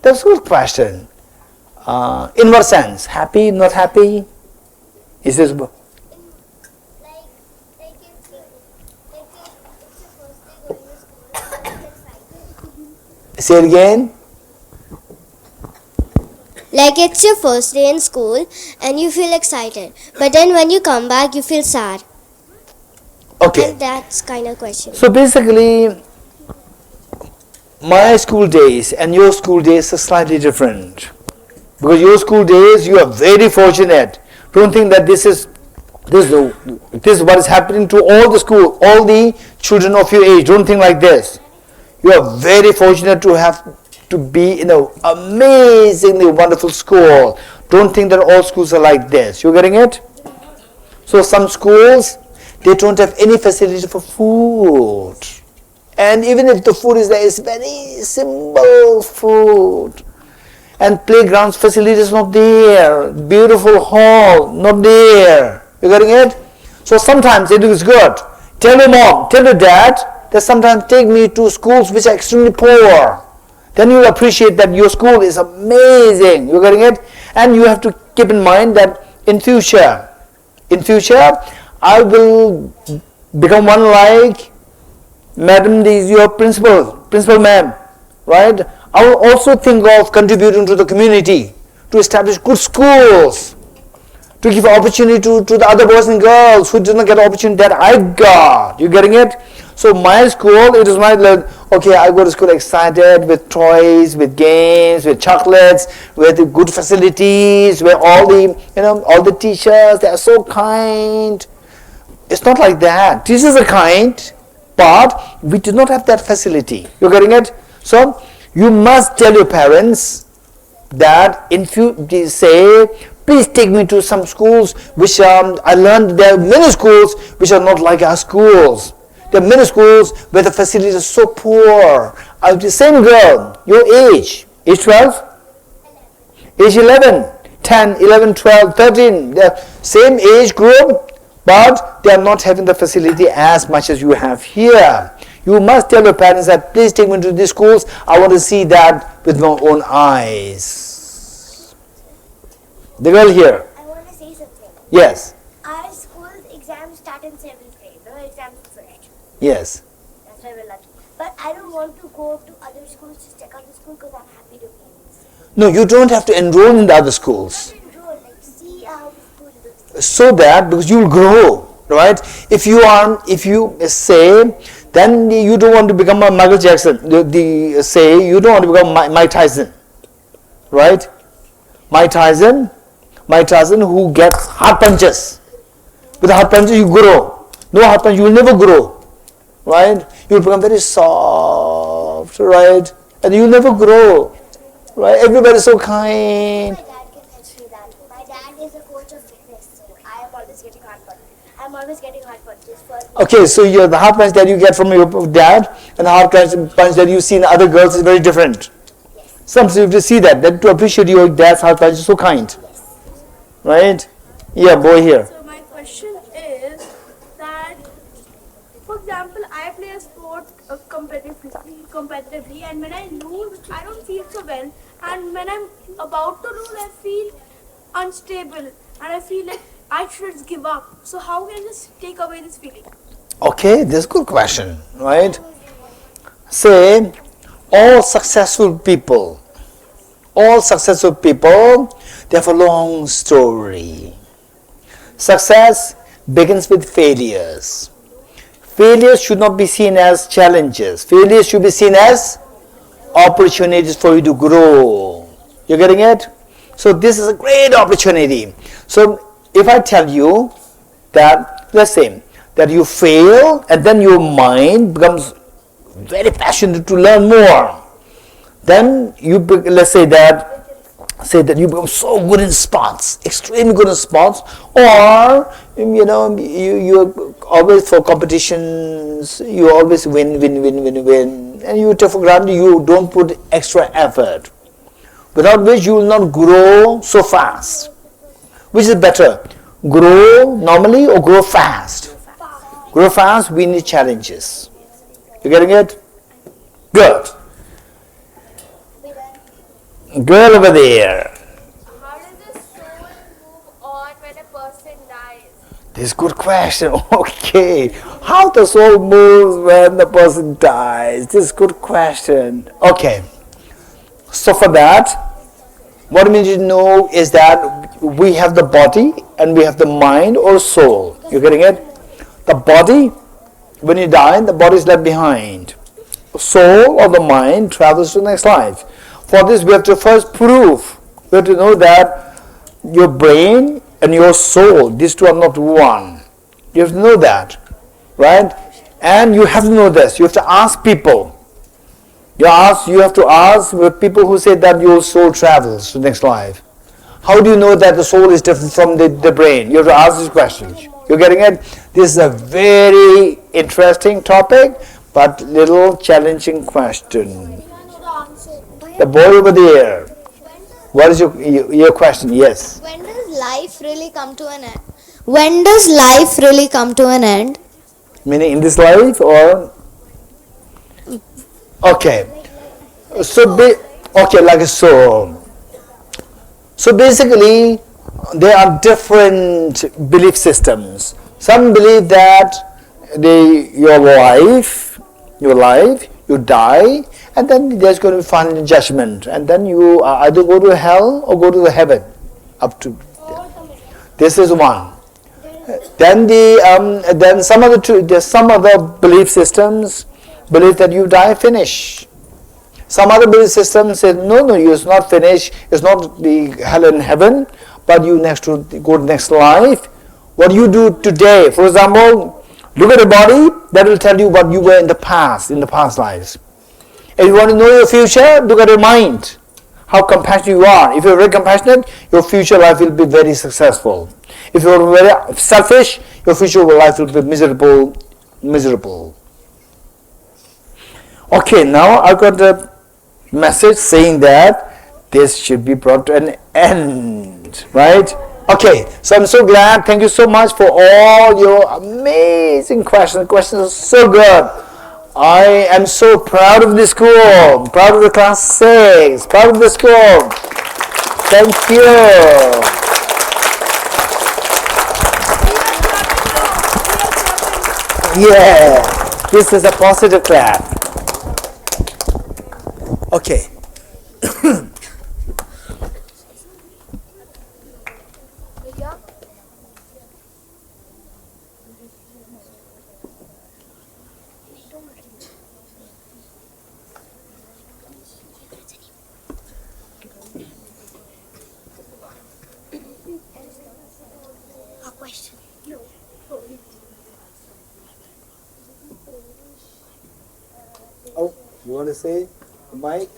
that's a good question. In what sense? Happy, not happy? Is this... Like it's your first day going to school, are you excited? Say it again. Like it's your first day in school and you feel excited, but then when you come back you feel sad. Okay. And that's kind of question. So basically, my school days and your school days are slightly different. Because your school days, you are very fortunate. Don't think that this is what is happening to all the children of your age. Don't think like this. You are very fortunate to have to be in an amazingly wonderful school. Don't think that all schools are like this. You getting it? So some schools, they don't have any facility for food. And even if the food is there, it's very simple food. And playgrounds facilities not there. Beautiful hall not there. You getting it? So sometimes it is good. Tell your mom, tell your dad that sometimes take me to schools which are extremely poor. Then you will appreciate that your school is amazing. You getting it? And you have to keep in mind that in future, I will become one like Madam is your principal ma'am, right? I will also think of contributing to the community, to establish good schools, to give opportunity to the other boys and girls who did not get the opportunity that I got. You getting it? So my school, it is not like, okay, I go to school excited with toys, with games, with chocolates, with good facilities, where all the teachers, they are so kind. It's not like that. Teachers are kind, but we do not have that facility. You're getting it? So you must tell your parents that they say, please take me to some schools which I learned there are many schools which are not like our schools. There are many schools where the facilities are so poor. The same girl, your age 12, age 11, 10, 11, 12, 13, the same age group, but they are not having the facility as much as you have here. You must tell your parents that please take me to these schools. I want to see that with my own eyes. The girl here. I want to say something. Yes. Our school's exams start in 7th grade. No exams first. Yes. That's why we're lucky. But I don't want to go to other schools to check out the school because I'm happy to be. No, you don't have to enroll in the other schools. Not enroll, like see how the school looks. So that, because you will grow, right? If you say, then you don't want to become a Michael Jackson. Say you don't want to become Mike Tyson, right? Mike Tyson who gets hard punches. With hard punches you grow. No hard punch you will never grow, right? You will become very soft, right? And you will never grow, right? Everybody is so kind. My dad can teach me that. My dad is a coach of fitness, so I am always getting hard punches. I'm always getting hard punches for. Okay, so the hard punch that you get from your dad and the hard punch that you see in other girls is very different. Yes. Sometimes you have to see that to appreciate your dad's hard punch is so kind. Right? Yeah, boy here. So my question is that, for example, I play a sport competitively, and when I lose, I don't feel so well. And when I'm about to lose, I feel unstable, and I feel like I should give up. So how can I just take away this feeling? Okay, this is a good question, right? Say, all successful people, they have a long story. Success begins with failures. Failures should not be seen as challenges. Failures should be seen as opportunities for you to grow. You're getting it? So this is a great opportunity. So if I tell you that, let's say, that you fail and then your mind becomes very passionate to learn more, then let's say that you become so good in sports, extremely good in sports, or you always for competitions, you always win, and you take for granted, you don't put extra effort, without which you will not grow so fast. Which is better, grow normally or grow fast? Grow fast, we need challenges. You getting it? Good. Girl over there. How does the soul move on when a person dies? This is a good question. Okay. How the soul moves when the person dies? This is a good question. Okay. So for that, what we need to know is that we have the body and we have the mind or soul. You getting it? The body, when you die, the body is left behind. Soul or the mind travels to the next life. For this, we have to first prove. We have to know that your brain and your soul, these two are not one. You have to know that, right? And you have to know this. You have to ask people. You have to ask people who say that your soul travels to the next life. How do you know that the soul is different from the brain? You have to ask these questions. You're getting it? This is a very interesting topic, but little challenging question. The boy over there. What is your question? Yes. When does life really come to an end? When does life really come to an end? Meaning in this life or? Okay. So basically, there are different belief systems. Some believe that your life, you die, and then there's going to be final judgment, and then you either go to hell or go to the heaven. Up to this is one. Then some other belief systems believe that you die, finish. Some other belief systems say no, it's not finished. It's not the hell and heaven, but you go to next life. What you do today, for example, look at the body. That will tell you what you were in the past lives. If you want to know your future, look at your mind. How compassionate you are. If you're very compassionate, your future life will be very successful. If you're very selfish, your future life will be miserable. Okay, now I got a message saying that this should be brought to an end, right? Okay, so I'm so glad. Thank you so much for all your amazing questions. The questions are so good. I am so proud of the school, proud of the class 6, proud of the school. Thank you. Yeah, this is a positive clap. Okay. Oh, you want to say, Mike?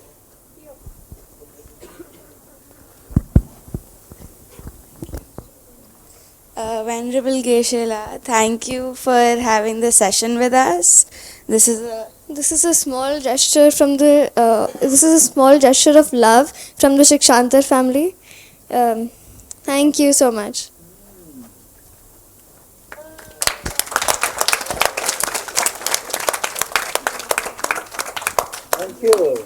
Venerable Geshe, thank you for having this session with us. This is a small gesture from the of love from the Shikshantar family. Thank you so much. Thank you.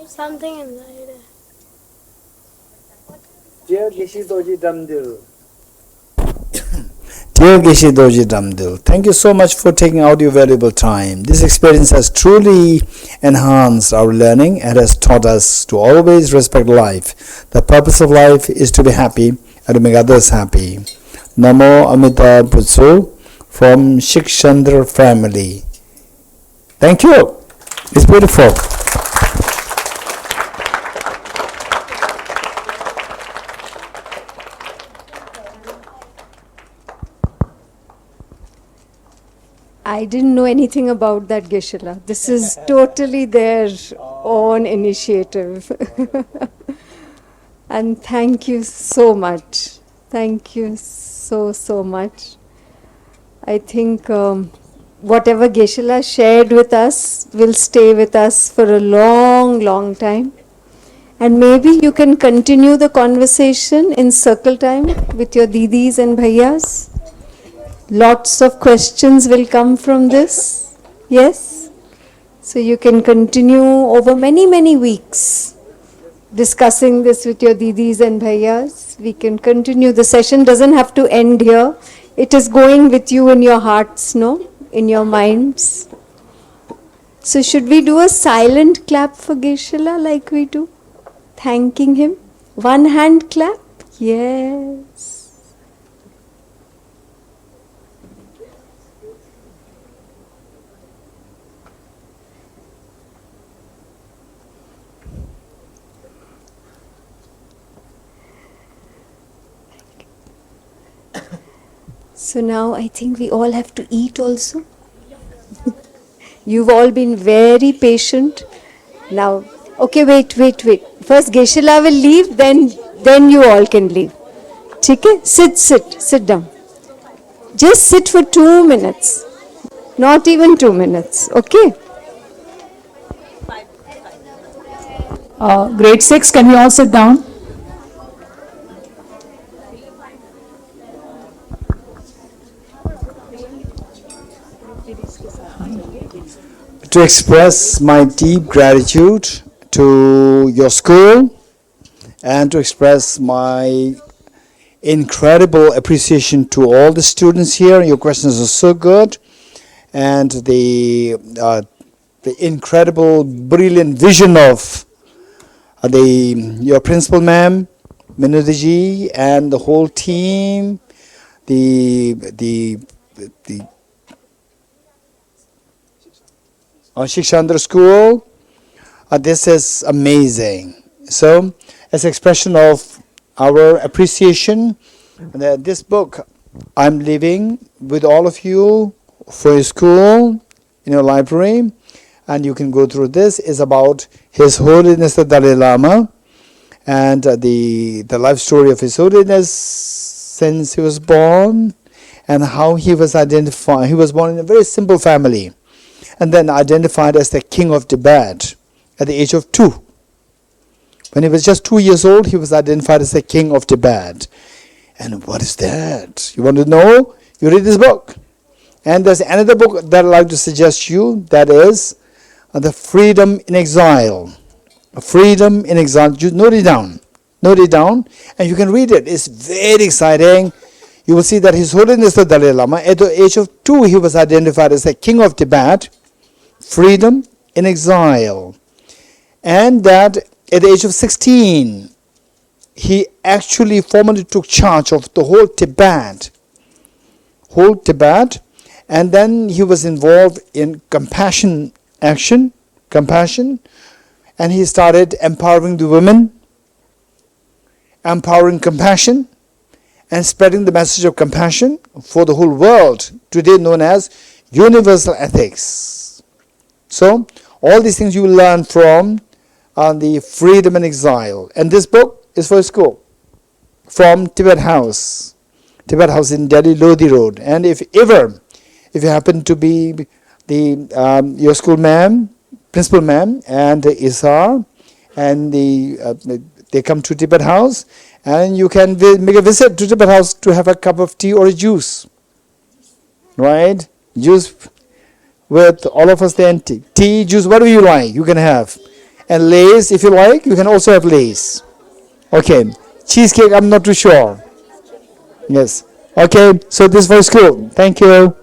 Something enlightening. Dear Geshe Dorji Damdul. Dear Geshe Dorji Damdul, thank you so much for taking out your valuable time. This experience has truly enhanced our learning and has taught us to always respect life. The purpose of life is to be happy and to make others happy. Namo Amita Butsu from Shikshantar family. Thank you. It's beautiful. I didn't know anything about that, Geshe. This is totally their own initiative. And thank you so much. Thank you so much. I think whatever Geshe shared with us will stay with us for a long, long time. And maybe you can continue the conversation in circle time with your didis and bhaiyas. Lots of questions will come from this. Yes? So you can continue over many, many weeks discussing this with your didis and bhaiyas. We can continue. The session doesn't have to end here. It is going with you in your hearts, no? In your minds. So should we do a silent clap for Geshe like we do? Thanking him. One hand clap. Yes. So now I think we all have to eat also. You've all been very patient. Now, okay, wait. First Geshe will leave, then you all can leave. Okay? Sit down. Just sit for 2 minutes. Not even 2 minutes. Okay? Grade 6, can we all sit down? To express my deep gratitude to your school and to express my incredible appreciation to all the students here. Your questions are so good, and the incredible, brilliant vision of your principal ma'am, Minodiji, and the whole team, the Shikshantar School. This is amazing. So, as expression of our appreciation, this book I'm leaving with all of you for your school, in your library, and you can go through this, is about His Holiness the Dalai Lama and the life story of His Holiness since he was born and how he was identified. He was born in a very simple family, and then identified as the king of Tibet at the age of 2. When he was just 2 years old, he was identified as the king of Tibet. And what is that? You want to know? You read this book. And there's another book that I'd like to suggest you, that is The Freedom in Exile. Freedom in Exile. You note it down. Note it down, and you can read it. It's very exciting. You will see that His Holiness the Dalai Lama, at the age of 2, he was identified as the king of Tibet. Freedom in exile. And that at the age of 16, he actually formally took charge of the whole Tibet. And then he was involved in compassion action, and he started empowering the women, empowering compassion, and spreading the message of compassion for the whole world, today known as universal ethics. So, all these things you will learn from the Freedom in Exile. And this book is for school, from Tibet House in Delhi, Lodi Road. And if you happen to be your school ma'am, principal ma'am, and Isar, and they come to Tibet House, and you can make a visit to Tibet House to have a cup of tea or a juice, right? Juice with all of us then, tea, juice, whatever you like, you can have. And lace, if you like, you can also have lace. Okay, cheesecake, I'm not too sure. Yes. Okay, so this was cool. Thank you.